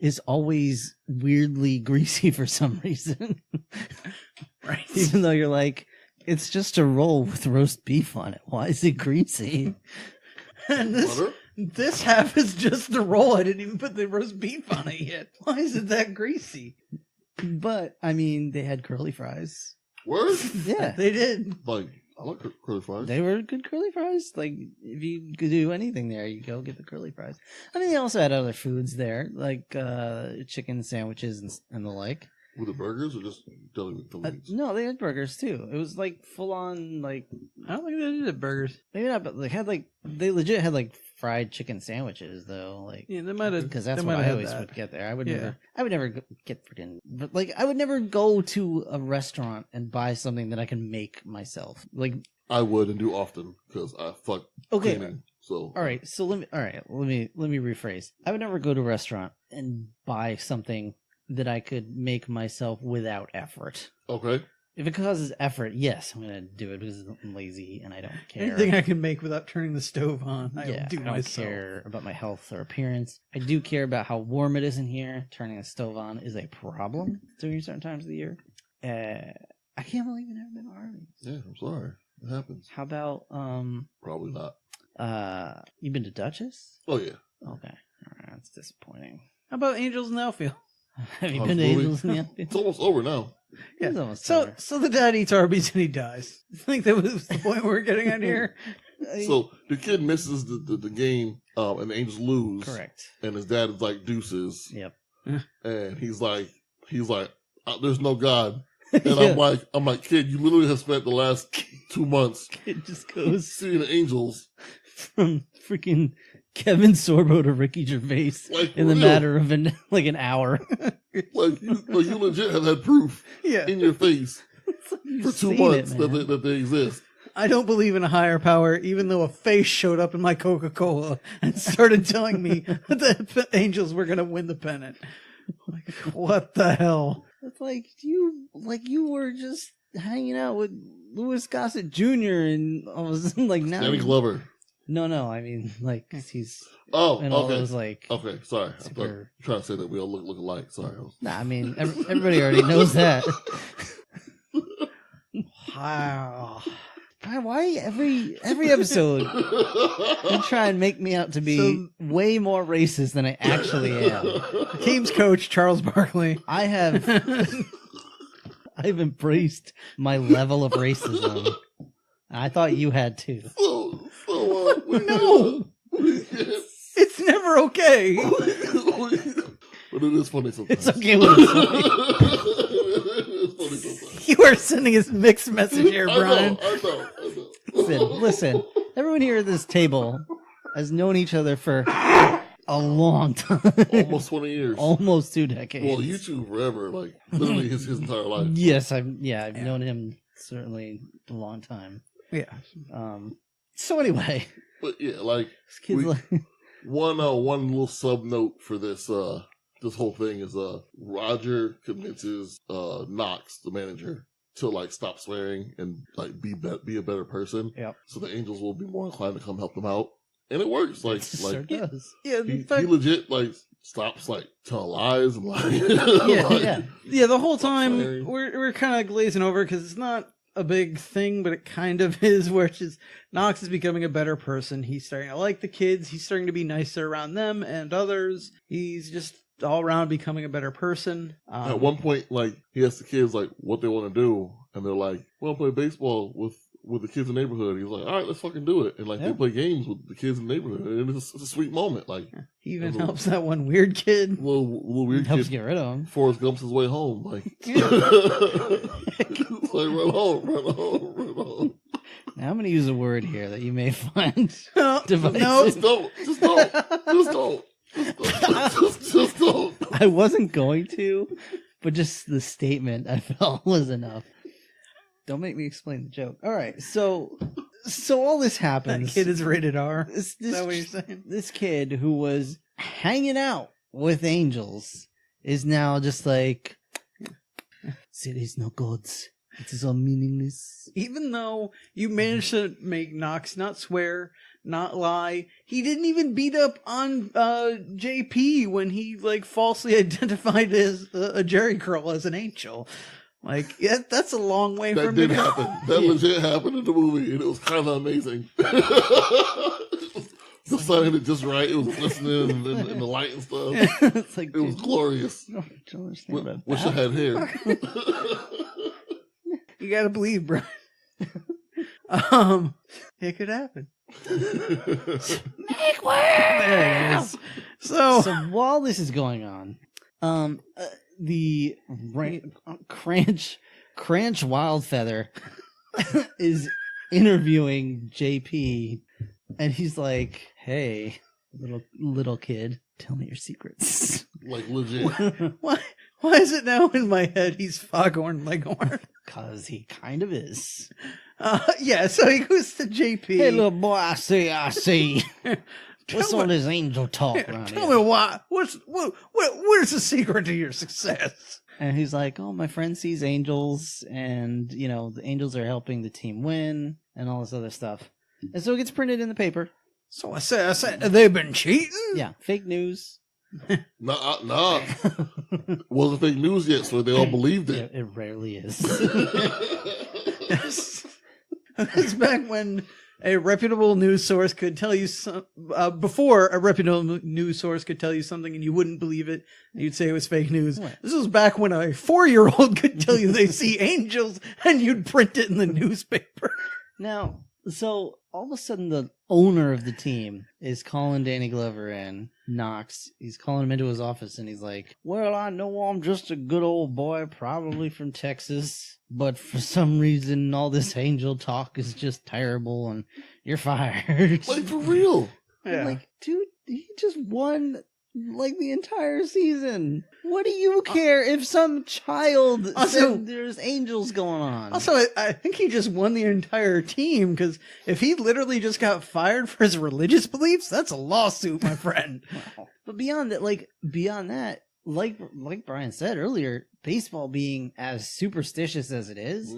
is always weirdly greasy for some reason. Right. Even though you're like, It's just a roll with roast beef on it. Why is it greasy? And Butter? this half is just the roll. I didn't even put the roast beef on it yet. Why is it that greasy? But, I mean, they had curly fries. Word? Yeah. They did. Like, I like curly fries. They were good curly fries. Like, if you could do anything there, you go get the curly fries. I mean, they also had other foods there, like chicken sandwiches and the like. Were the burgers or just deli meat? No, they had burgers too. It was like full on, like, I don't think they did the burgers. maybe not, but they legit had like fried chicken sandwiches though. Like, Yeah, they might have. because that's they what might I have always that. would get there. I Yeah. would never get freaking, but like I would never go to a restaurant and buy something that I can make myself. Like, I would and do often because I fuck okay, cleaning. So all right, so let me rephrase. I would never go to a restaurant and buy something that I could make myself without effort. Okay. If it causes effort, yes, I'm gonna do it because I'm lazy and I don't care. Anything I can make without turning the stove on, I'll do I don't myself. care about my health or appearance. I do care about how warm it is in here. Turning a stove on is a problem during certain times of the year. I can't believe you've never been to Arby's. Yeah, I'm sorry. It happens. How about Probably not. you've been to Duchess? Oh yeah. Okay, that's disappointing. How about Angels in the Outfield? Have you Oh, been to really? Angels in the Outfield? It's almost over now. Yeah. It's almost So, over. so the dad eats Arby's and he dies. I think that was the point we were getting at here. So the kid misses the game, and the Angels lose. Correct. And his dad is like deuces, Yep. and he's like, there's no God. And Yeah. I'm like, kid, you literally have spent the last 2 months It just goes seeing the Angels. from freaking Kevin Sorbo to Ricky Gervais Like, in the real. matter of like an hour. Like you legit have had proof Yeah. in your face You've for 2 seen months it, that man. they exist. I don't believe in a higher power, even though a face showed up in my Coca-Cola and started telling me that the Angels were going to win the pennant. Like, what the hell? It's like you were just hanging out with Louis Gossett Jr. and all of a sudden, like now. Danny Glover. No, I mean like he's Oh, and all okay. those like. Okay, sorry. I thought you Super- were trying to say that we all look alike. Sorry. Nah, I mean everybody already knows that. Wow. Why every episode you try and make me out to be way more racist than I actually am? The team's coach, Charles Barkley. I've embraced my level of racism. I thought you had too. No! It's never okay. But it is funny sometimes. It's okay when it's funny. It's funny sometimes. You are sending us mixed message here, Brian. I know. Listen. Everyone here at this table has known each other for a long time. Almost 20 years. Almost 2 decades. Well, you two forever, like literally his entire life. Yes, I've known him certainly a long time. Yeah. So anyway, But yeah, like this kid's We- like, one little sub note for this this whole thing is Roger convinces Knox, the manager, to like stop swearing and like be a better person. Yep. So the Angels will be more inclined to come help them out, and it works. Like it sure does. Yeah, he, in fact, he legit like stops like telling lies and like Yeah. yeah, the whole time Sorry. we're kind of glazing over because it's not a big thing, but it kind of is, where it's just Knox is becoming a better person. He's starting to like the kids. He's starting to be nicer around them and others. He's just all around becoming a better person. At one point, like he asks the kids like what they want to do, and they're like, "We want to play baseball with the kids in the neighborhood." He's like, "All right, let's fucking do it." And like Yeah. they play games with the kids in the neighborhood, and it's a sweet moment. Like He even little- helps that one weird kid. little weird Helps kid get rid of him. Forrest Gump's his way home. Like, like run home. Now I'm going to use a word here that you may find No, divisive. no, Just don't. Just don't. Just don't. I wasn't going to, but just the statement I felt was enough. Don't make me explain the joke. All right, so all this that happens. kid is rated R. This, Is that what you're saying? this kid who was hanging out with angels is now just like, there is no gods. It is all meaningless. Even though you managed to make Knox not swear, not lie, he didn't even beat up on JP when he like falsely identified as a Jerry Curl as an angel. Like, yeah, that's a long way That from did me. happen. That legit happened in the movie, and it was kind of amazing. The sun hit it just right. It was glistening and the light and stuff. It's like, It was dude, glorious. I don't understand about Wish I had hair. You gotta believe, bro. It could happen. Make way! There it is. So while this is going on, the Cranch Wildfeather is interviewing JP, and he's like, "Hey, little kid, tell me your secrets." Like legit. why is it now in my head he's Foghorn Leghorn? Because he kind of is. Yeah, so he goes to JP. Hey, little boy, I see. What's all this angel talk around Tell here? me why. Where's the secret to your success? And he's like, "Oh, my friend sees angels, and the angels are helping the team win, and all this other stuff." And so it gets printed in the paper. So I said, they've been cheating? Yeah, fake news. Nah. Wasn't fake news yet, so they all believed it. It rarely is. Yes. It's back when a reputable news source could tell you before a reputable news source could tell you something and you wouldn't believe it, and you'd say it was fake news. What? This was back when a 4-year-old could tell you they see angels and you'd print it in the newspaper. Now, so all of a sudden, the owner of the team is calling Danny Glover in. Knox. He's calling him into his office, and he's like, "Well, I know I'm just a good old boy, probably from Texas, but for some reason, all this angel talk is just terrible, and you're fired." Like, for real. I'm like, dude, he just won like the entire season. What do you care if some child said there's angels going on? Also, I think he just won the entire team, because if he literally just got fired for his religious beliefs, that's a lawsuit, my friend. But beyond that, like Brian said earlier, baseball being as superstitious as it is,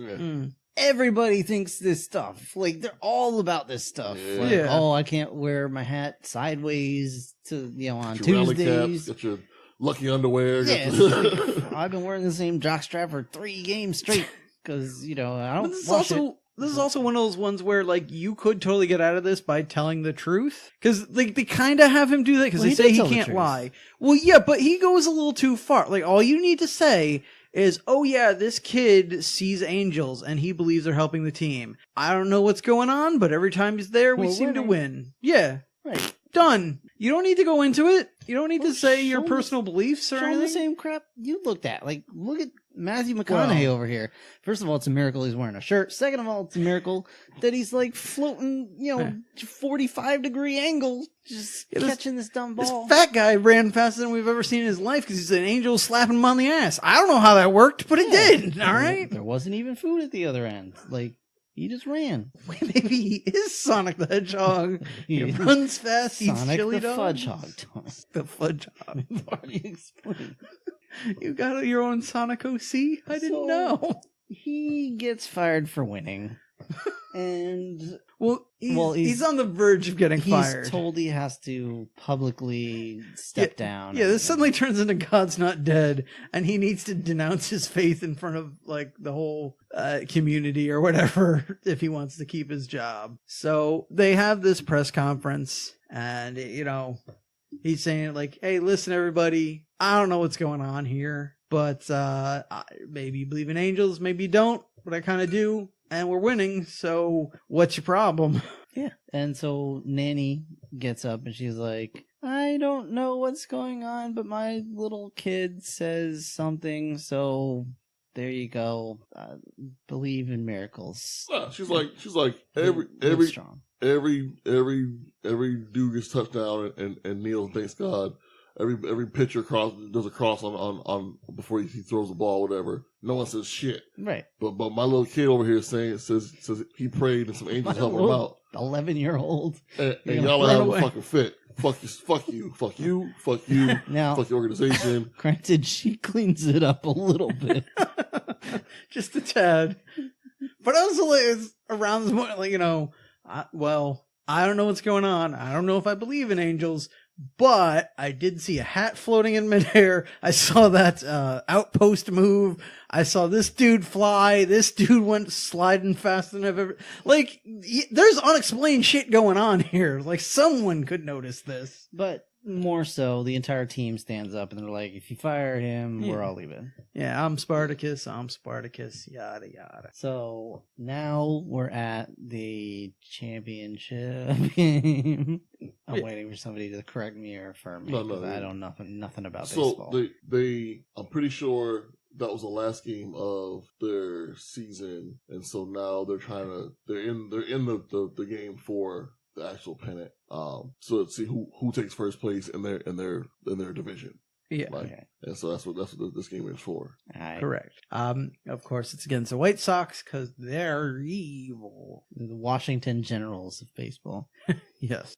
everybody thinks this stuff. Like, they're all about this stuff. Yeah. Like, Yeah. oh, I can't wear my hat sideways on Your rally Tuesdays. caps, got your lucky underwear. Yeah, got it's like, I've been wearing the same jockstrap for 3 games straight because I don't. But this wash is also one of those ones where, like, you could totally get out of this by telling the truth, because like they kind of have him do that, because Well, they he say did he tell the can't truth. lie. Well, yeah, but he goes a little too far. Like, all you need to say is, "Oh yeah, this kid sees angels and he believes they're helping the team. I don't know what's going on, but every time he's there, we We're seem to winning." win." Yeah, Right. done. You don't need to go into it. You don't need Well, to say your show personal beliefs or Show him anything. the same crap you looked at. Like, look at Matthew McConaughey over here. First of all, it's a miracle he's wearing a shirt. Second of all, it's a miracle that he's like floating, 45-degree angle, just catching this dumb This ball. fat guy ran faster than we've ever seen in his life because he's an angel slapping him on the ass. I don't know how that worked, but it did. All right. There wasn't even food at the other end. Like, he just ran. Maybe he is Sonic the Hedgehog. He runs fast. He's Sonic chili the dog. Fudge Hog, Thomas. The Fudge Hog. I've already explained. You got your own Sonic OC? I didn't So- know. He gets fired for winning. And Well, he's on the verge of getting he's fired. told he has to publicly step down. Yeah, this suddenly turns into God's Not Dead, and he needs to denounce his faith in front of like the whole community or whatever if he wants to keep his job. So they have this press conference, and he's saying like, "Hey, listen, everybody, I don't know what's going on here, but maybe you believe in angels, maybe you don't, but I kind of do, and we're winning. So what's your problem?" Yeah. And so Nanny gets up and she's like, "I don't know what's going on, but my little kid says something, so there you go. Believe in miracles." Yeah, she's like every strong. dude gets touchdown and kneels, thanks God. Every pitcher does a cross on before he throws the ball, whatever. No one says shit. Right. But my little kid over here says he prayed and some angels helped him out. 11-year-old. And You're y'all gonna have run a away. fucking fit. Fuck you. Now, Fuck your organization. granted, she cleans it up a little bit. Just a tad. But also, like, it's around this point, like, I don't know what's going on. I don't know if I believe in angels, But I did see a hat floating in midair. I saw that outpost move. I saw this dude fly. This dude went sliding faster than I've ever. Like, there's unexplained shit going on here. Like, someone could notice this. But more so, the entire team stands up and they're like, if you fire him, we're all leaving. Yeah, I'm Spartacus, yada, yada. So now we're at the championship game. I'm waiting for somebody to correct me or affirm me. No, I don't know nothing about so baseball. they I'm pretty sure that was the last game of their season, and so now they're in the game for the actual pennant. So let's see who takes first place in their division. Yeah. Okay. And so that's what this game is for. Correct. Of course, it's against the White Sox because they're evil. The Washington Generals of baseball. Yes.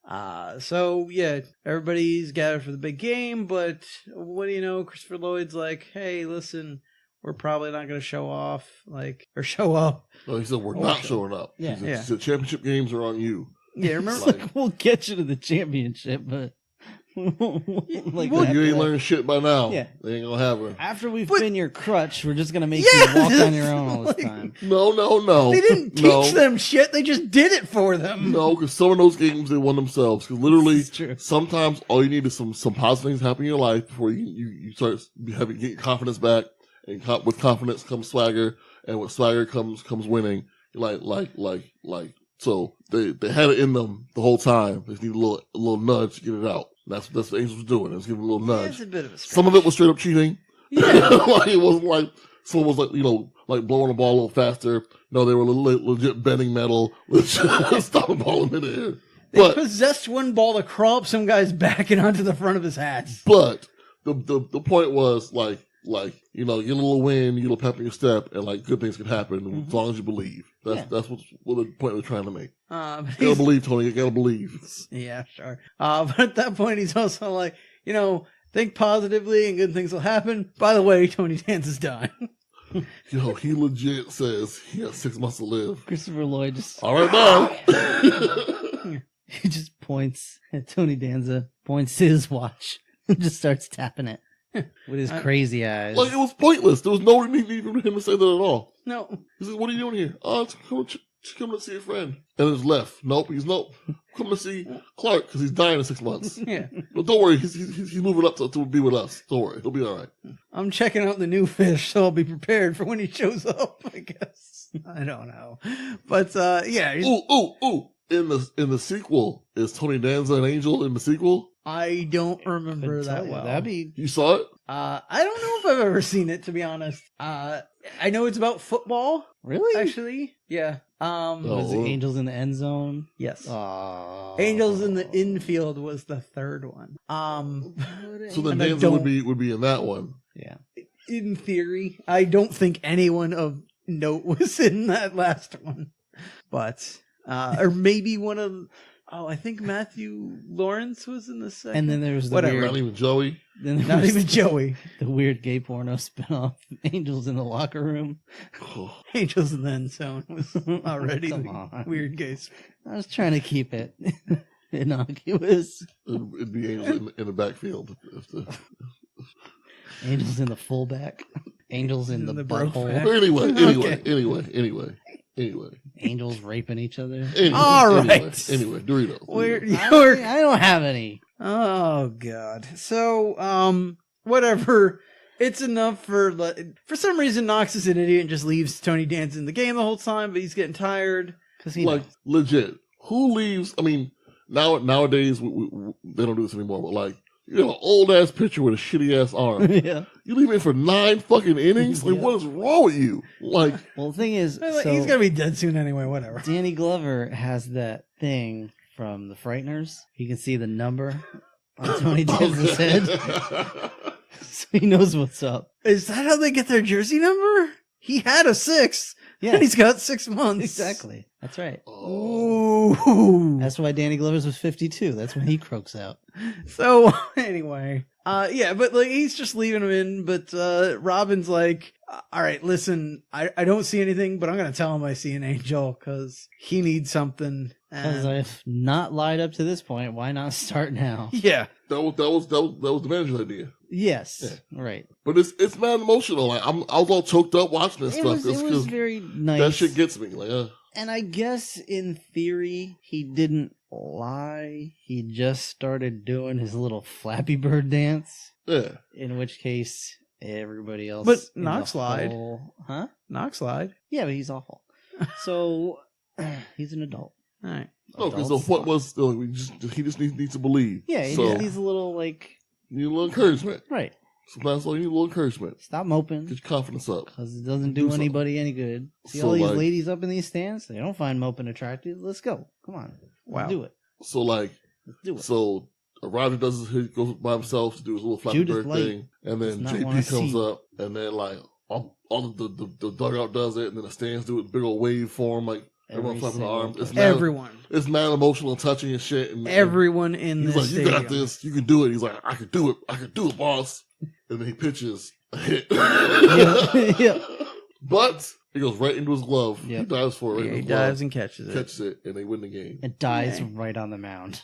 So yeah, everybody's gathered for the big game, but what do you know? Christopher Lloyd's like, hey, listen, we're probably not going to show off, show up. No, he said we're not showing up. Yeah. He said championship games are on you. Yeah, remember? Like, we'll get you to the championship, but You ain't learned shit by now. Yeah. They ain't gonna have her. After we've been your crutch, we're just gonna make you walk on your own all this time. No. They didn't teach them shit. They just did it for them. No, because some of those games they won themselves. Because literally, True. sometimes all you need is some positive things happen in your life before you start getting your confidence back. And with confidence comes swagger, and with swagger comes winning. Like. So they had it in them the whole time. They just need a little nudge to get it out. That's what the Angels was doing. It was giving a little nudge. It's a bit of a stretch. Some of it was straight up cheating. Yeah. Like it wasn't like someone was like blowing the ball a little faster. No, they were legit bending metal, legit stopping the ball in midair. They possessed one ball to crawl up some guy's back and onto the front of his hat. But the point was like you get a little wind, you get a little pep in your step, and like good things can happen as long as you believe. That's what the point they're trying to make. You gotta believe, Tony. You gotta believe. Yeah, sure. But at that point, he's also like, think positively and good things will happen. By the way, Tony Danza's dying. He legit says he has 6 months to live. Christopher Lloyd just All right, bye. he just points at Tony Danza, points to his watch, and just starts tapping it with his crazy eyes. Like it was pointless. There was no need for him to say that at all. No. He said, "What are you doing here?" "Oh, she's coming to see a friend." And it's left. Nope. Come to see Clark because he's dying in 6 months. Yeah. No, don't worry. He's moving up to be with us. Don't worry. He'll be all right. I'm checking out the new fish, so I'll be prepared for when he shows up, I guess. I don't know. But, yeah. Ooh. In the sequel, is Tony Danza an angel in the sequel? I don't remember that well. You saw it? I don't know if I've ever seen it, to be honest. I know it's about football. Really? Actually, yeah. Was it Angels in the End Zone? Yes. Oh. Angels in the Infield was the third one. So then Danza would be in that one. Yeah. In theory, I don't think anyone of note was in that last one, but or maybe one of. Oh, I think Matthew Lawrence was in the second. And then there was Not even Joey. Not even Joey. The weird gay porno spinoff, Angels in the Locker Room. Angels in the End Zone was already Come on. weird gay. I was trying to keep it innocuous. It'd be Angels in the backfield. Angels in the fullback. Angels in the butthole. Anyway. Angels raping each other. All right. Anyway, Doritos. I don't have any. Oh God. So whatever. It's enough for some reason Knox is an idiot and just leaves Tony Danza in the game the whole time, but he's getting tired because he legit. Who leaves? I mean, nowadays they don't do this anymore. But like, you have an old ass pitcher with a shitty ass arm. Yeah. You leave him for 9 fucking innings? Like, what is wrong with you? Like, well, the thing is, he's gonna be dead soon anyway. Whatever. Danny Glover has that thing from The Frighteners. You can see the number on Tony Danza's head, so he knows what's up. Is that how they get their jersey number? He had a 6. Yeah, he's got 6 months. Exactly. That's right. Ooh. That's why Danny Glover's was 52. That's when he croaks out. So anyway, yeah, but like he's just leaving him in. But Robin's like, all right, listen, I don't see anything, but I'm gonna tell him I see an angel because he needs something. Because I've not lied up to this point. Why not start now? Yeah, That was the manager's idea. Yes. Yeah. Right. But it's mad emotional. Like I was all choked up watching this It stuff. was very nice. That shit gets me. Like, And I guess in theory, he didn't lie. He just started doing his little Flappy Bird dance. yeah. In which case, everybody else. But in Knox the lied. whole- Huh? Knox lied. Yeah, but he's awful. So he's an adult. All right. No, because the point was still he just needs to believe. Yeah, he so, just needs a little like you need a little encouragement. right. Sometimes you need a little encouragement. Stop moping. Get your confidence up. Because it doesn't do something. anybody any good. See So, all these like- ladies up in these stands? They don't find moping attractive. Let's go. Come on. Wow. Let's do it. So like, Let's do it. so Roger he goes by himself to do his little Flappy Judith Bird Light thing, and then does not wanna JP comes see. up, and then like all the dugout does it, and then the stands do it, big old wave form, like everyone Every flapping their single arms. It's player. mad, Everyone. it's mad emotional and touching and shit. And Everyone in he's this like, "You stadium. got this. You can do it." He's like, "I can do it. I can do it, boss." And then he pitches a hit. Yeah. But he goes right into his glove. Yep. He dives for it. Right Yeah, in he his glove, dives and catches it. catches it, and they win the game. It dies Okay. right on the mound.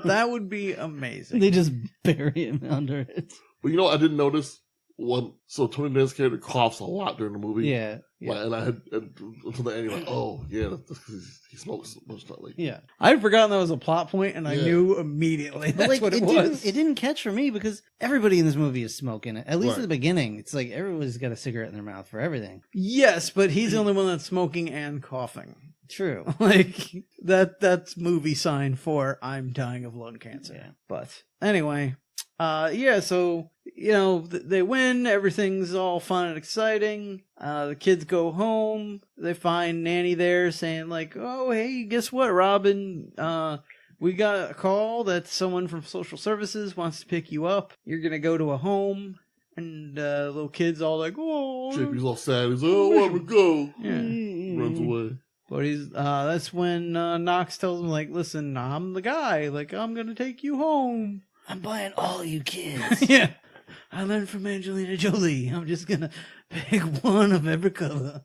That would be amazing. They just bury him under it. But you know what I didn't notice? So Tony Danza's character coughs a lot during the movie. Yeah. Like, and I had until the end, you're like, oh yeah, that's because he smokes most of like. Yeah. I'd forgotten that was a plot point, and I Yeah. knew immediately But that's like what it didn't was. it didn't catch for me because everybody in this movie is smoking. At least Right. at the beginning. It's like everybody's got a cigarette in their mouth for everything. Yes, but he's the only one that's smoking and coughing. True. Like that's movie sign for I'm dying of lung cancer. Yeah. But anyway, yeah, so they win, everything's all fun and exciting. The kids go home, they find Nanny there saying like, "Oh, hey, guess what, Robin? We got a call that someone from social services wants to pick you up. You're gonna go to a home." And little kid's all like, "Oh." JP's all sad. He's like, "Oh, I want to go." Yeah. Runs away. But he's that's when Knox tells him like, "Listen, I'm the guy. Like, I'm gonna take you home." I'm buying all you kids. Yeah, I learned from Angelina Jolie. I'm just gonna pick one of every color.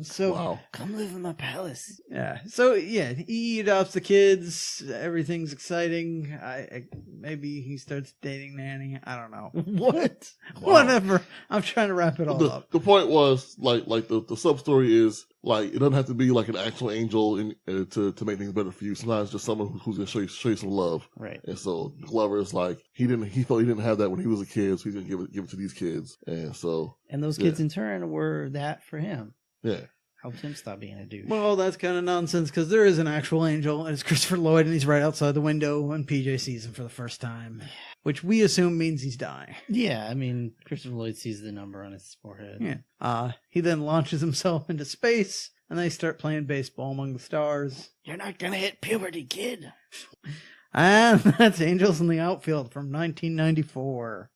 So Wow. Come live in my palace. yeah, so yeah, he adopts the kids. Everything's exciting. I maybe he starts dating Nanny. I don't know. What? Wow. Whatever. I'm trying to wrap it all up. The point was like the sub story is like it doesn't have to be like an actual angel to make things better for you. Sometimes just someone who's gonna show you some love. Right. And so Glover is like he felt he didn't have that when he was a kid, so he's gonna give it to these kids. And so And those kids in turn were that for him. yeah. Helped him stop being a douche. Well, that's kind of nonsense because there is an actual angel, and it's Christopher Lloyd, and he's right outside the window when PJ sees him for the first time, which we assume means he's dying. Yeah, I mean, Christopher Lloyd sees the number on his forehead. Yeah. He then launches himself into space, and they start playing baseball among the stars. You're not gonna hit puberty, kid. And that's Angels in the Outfield from 1994.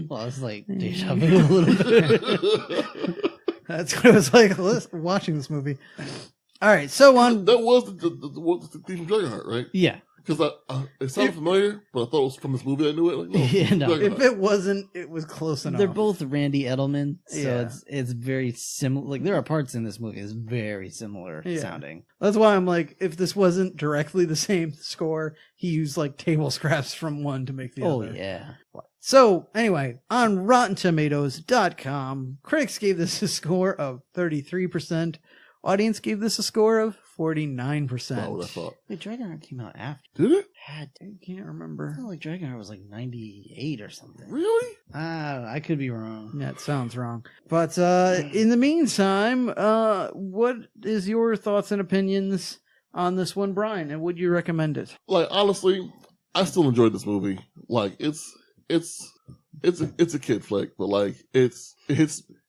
Well, it's like deja vu a little bit. That's what it was like watching this movie. All right, so on. That was the theme from Dragonheart, right? Yeah. Because it sounded familiar, but I thought it was from this movie. I knew it. Like, no, Yeah, no. Dragonheart. If it wasn't, it was close enough. They're both Randy Edelman, so Yeah. it's very similar. Like there are parts in this movie that's very similar Yeah. sounding. That's why I'm like, if this wasn't directly the same score, he used like table scraps from one to make the Oh other. yeah. So, anyway, on RottenTomatoes.com, critics gave this a score of 33%. Audience gave this a score of 49%. Not what I thought. Wait, Dragonheart came out after. Did it? Had to. I can't I remember. felt like Dragonheart was like 98 or something. Really? I could be wrong. That sounds wrong. But in the meantime, what is your thoughts and opinions on this one, Brian? And would you recommend it? Like honestly, I still enjoyed this movie. Like it's a kid flick, but like it's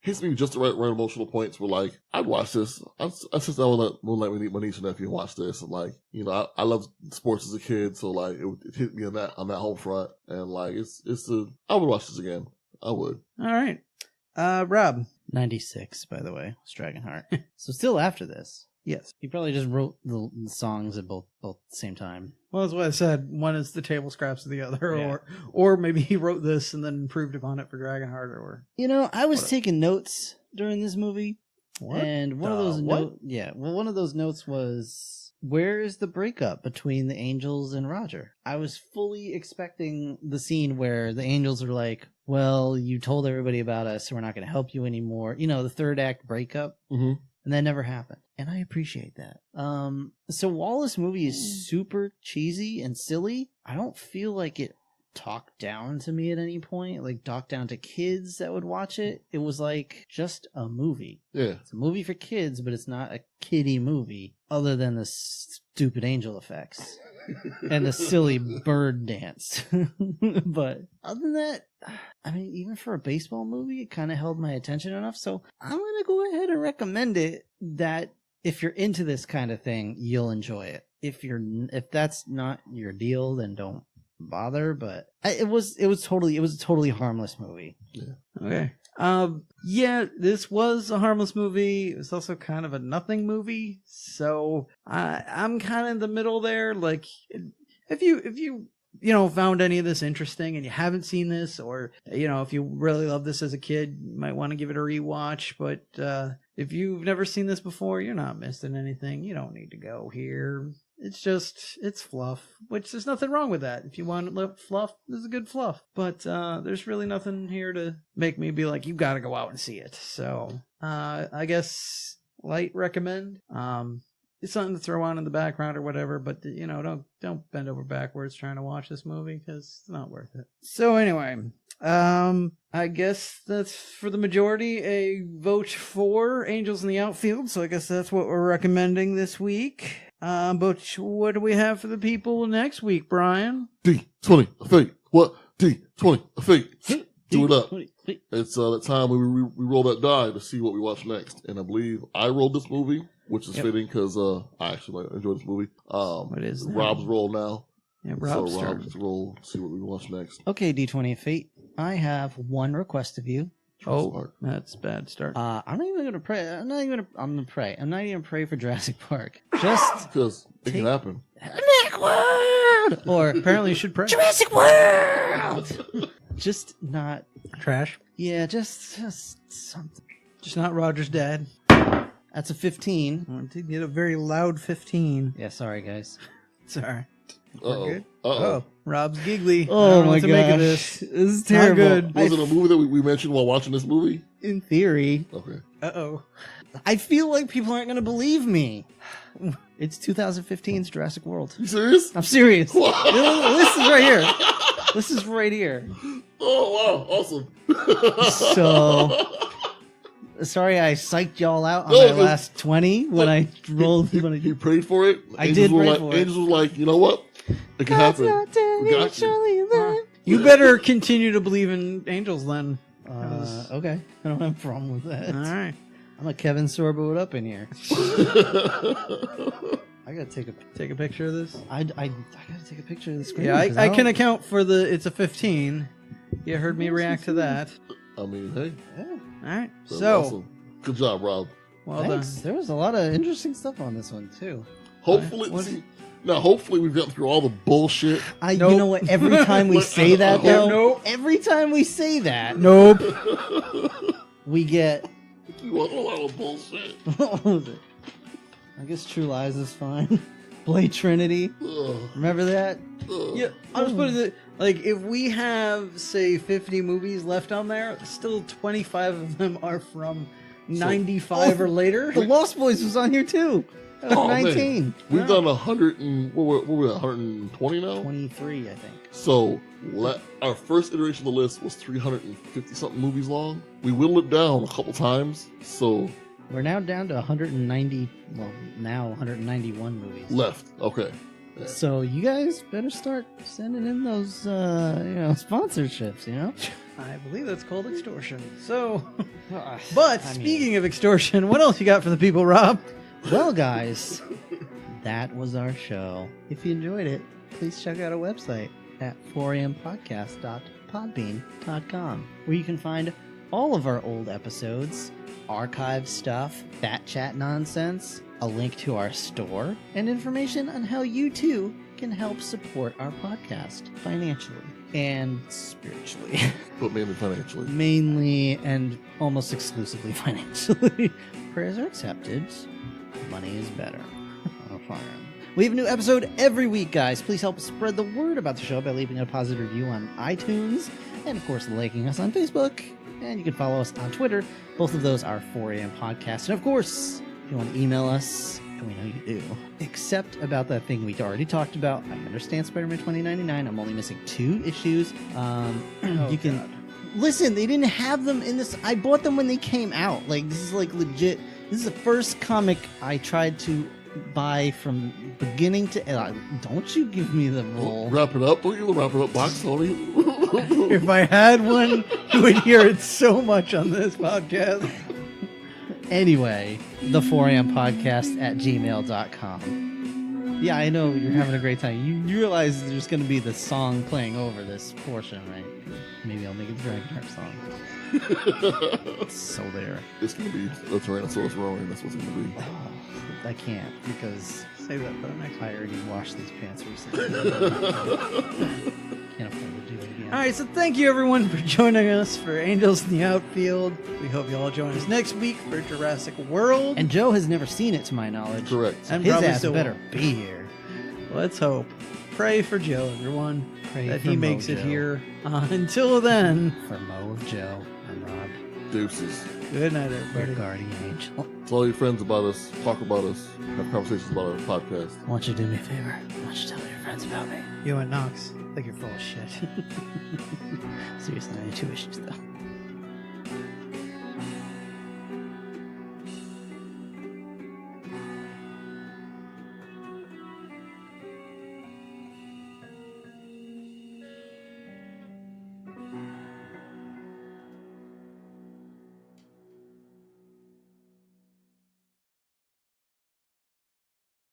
hits me just the right emotional points where, like, I'd watch this. I sit down with my niece and nephew and watch this. And, like, you know, I love sports as a kid, so, like, it hit me on that home front. And, like, I would watch this again. I would. All right. Rob. 96, by the way, was Dragonheart. So still after this. Yes. He probably just wrote the songs at both the same time. Well, that's what I said. One is the table scraps of the other, Yeah. or maybe he wrote this and then improved upon it for Dragonheart, or... You know, I was taking notes during this movie. What? And one of those one of those notes was, where is the breakup between the Angels and Roger? I was fully expecting the scene where the Angels are like, well, you told everybody about us, so we're not going to help you anymore. You know, the third act breakup. Mm-hmm. And that never happened. And I appreciate that. So while this movie is super cheesy and silly, I don't feel like it talked down to me at any point, like talked down to kids that would watch it. It was like just a movie. Yeah. It's a movie for kids, but it's not a kiddie movie other than the stupid angel effects and the silly bird dance. But other than that, I mean, even for a baseball movie, it kind of held my attention enough. So I'm going to go ahead and recommend it, that if you're into this kind of thing, you'll enjoy it. If that's not your deal, then don't bother. But it was a totally harmless movie. Yeah. Okay. Yeah, this was a harmless movie. It was also kind of a nothing movie. So I'm kind of in the middle there. Like, if you found any of this interesting and you haven't seen this, or, if you really love this as a kid, you might want to give it a rewatch. But if you've never seen this before, you're not missing anything. You don't need to go here. It's fluff, which there's nothing wrong with that. If you want fluff, this is good fluff. But there's really nothing here to make me be like, you got to go out and see it. So I guess light recommend. It's something to throw on in the background or whatever, but don't bend over backwards trying to watch this movie, because it's not worth it. So anyway, I guess that's for the majority a vote for Angels in the Outfield. So I guess that's what we're recommending this week. But what do we have for the people next week, Brian? D20 a fate. What? D20 a fate. Do it up. It's that time we roll that die to see what we watch next. And I believe I rolled this movie, which is fitting because I actually enjoy this movie. What is that? Rob's roll now. Yeah, Rob's so turn. Rob's roll, see what we watch next. Okay, D20 of Fate. I have one request of you. Oh, that's a bad start. I'm not even gonna pray. I'm gonna pray. I'm not even pray for Jurassic Park. Just because it can happen. Jurassic World, or Apparently you should pray. Jurassic World. Just not Trash. Yeah, just something. Just not Roger's dad. That's a 15. I did get a very loud 15. Yeah, sorry guys. It's all right. Uh-oh. Good. Uh-oh. Rob's giggly. I Oh don't know my what to make of gosh, this. this is terrible. good. Was it a movie that we mentioned while watching this movie? In theory, Okay. Uh-oh. I feel like people aren't gonna believe me. It's 2015's Jurassic World. You serious? I'm serious. This is right here. This is right here. Oh, wow. Awesome. So, sorry I psyched y'all out on No, my last 20 when I rolled. He prayed for it. I did pray for it. Angels were like, you know what? It can happen. We got you. You better continue to believe in angels then. Okay. I don't have a problem with that. All right. I'm a Kevin Sorbo it up in here. I gotta Take a picture of this. I gotta take a picture of the screen. Yeah, I don't- can account for it's a 15. You heard me react to that. I mean, hey. Yeah. All right. That's So, awesome. Good job, Rob. well Thanks. done. There was a lot of interesting stuff on this one too. Hopefully, What- hopefully we've gotten through all the bullshit. You Nope. know what? Every time we say that, Yeah, though, nope. every time we say that, Nope. we get. You want a lot of bullshit. What was it? I guess True Lies is fine. Blade Trinity. Ugh, Remember that? ugh. Yeah, I'll just put it like, if we have, say, 50 movies left on there, still 25 of them are from 95 or later. The Lost Boys was on here too. That was Oh, man. 19. We've done 100 and what were we at, 120 now? 23, I think. So our first iteration of the list was 350 something movies long. We whittled it down a couple times, so We're now down to 190. Well, now 191 movies. left. Okay. So you guys better start sending in those, sponsorships, I believe that's called extortion. So, I but mean- speaking of extortion, what else you got for the people, Rob? Well, guys, that was our show. If you enjoyed it, please check out our website at 4ampodcast.podbean.com, where you can find all of our old episodes, archive stuff, Fat Chat nonsense, a link to our store, and information on how you too can help support our podcast financially and spiritually. But mainly financially. Mainly and almost exclusively financially. Prayers are accepted. Money is better. We have a new episode every week, guys. Please help us spread the word about the show by leaving a positive review on iTunes and, of course, liking us on Facebook. And you can follow us on Twitter. Both of those are 4am Podcast. And, of course, if you want to email us, and we know you do, except about that thing we already talked about. I understand Spider-Man 2099. I'm only missing 2 issues. You can... Listen, they didn't have them in this. I bought them when they came out. Like, this is like legit. This is the first comic I tried to buy from beginning to end. Don't you give me the roll. Wrap it up. Don't you wrap it up, box, Tony? If I had one, you would hear it so much on this podcast. Anyway, the 4am podcast at gmail.com. Yeah, I know you're having a great time. You realize there's going to be the song playing over this portion, right? Maybe I'll make it the Dragon Heart song. So there. It's going to be a Tyrannosaurus roaring. That's what's going to be. I can't because Save that for the next I already washed these pants recently. Can't afford to do it again. All right, so thank you everyone for joining us for Angels in the Outfield. We hope you all join us next week for Jurassic World. And Joe has never seen it, to my knowledge. Correct. And His probably ass still better won't. be here. Let's hope. Pray for Joe, everyone, Pray that for he makes it Mojo. here. Until then, For Mo of Joe, I'm Rob, Deuces. good night, your everybody. guardian angel. Tell your friends about us. Talk about us. Have conversations about our podcast. I want you to do me a favor. I want you to tell your friends about me. You and Knox, like you're full of shit. Seriously, I need 2 issues though.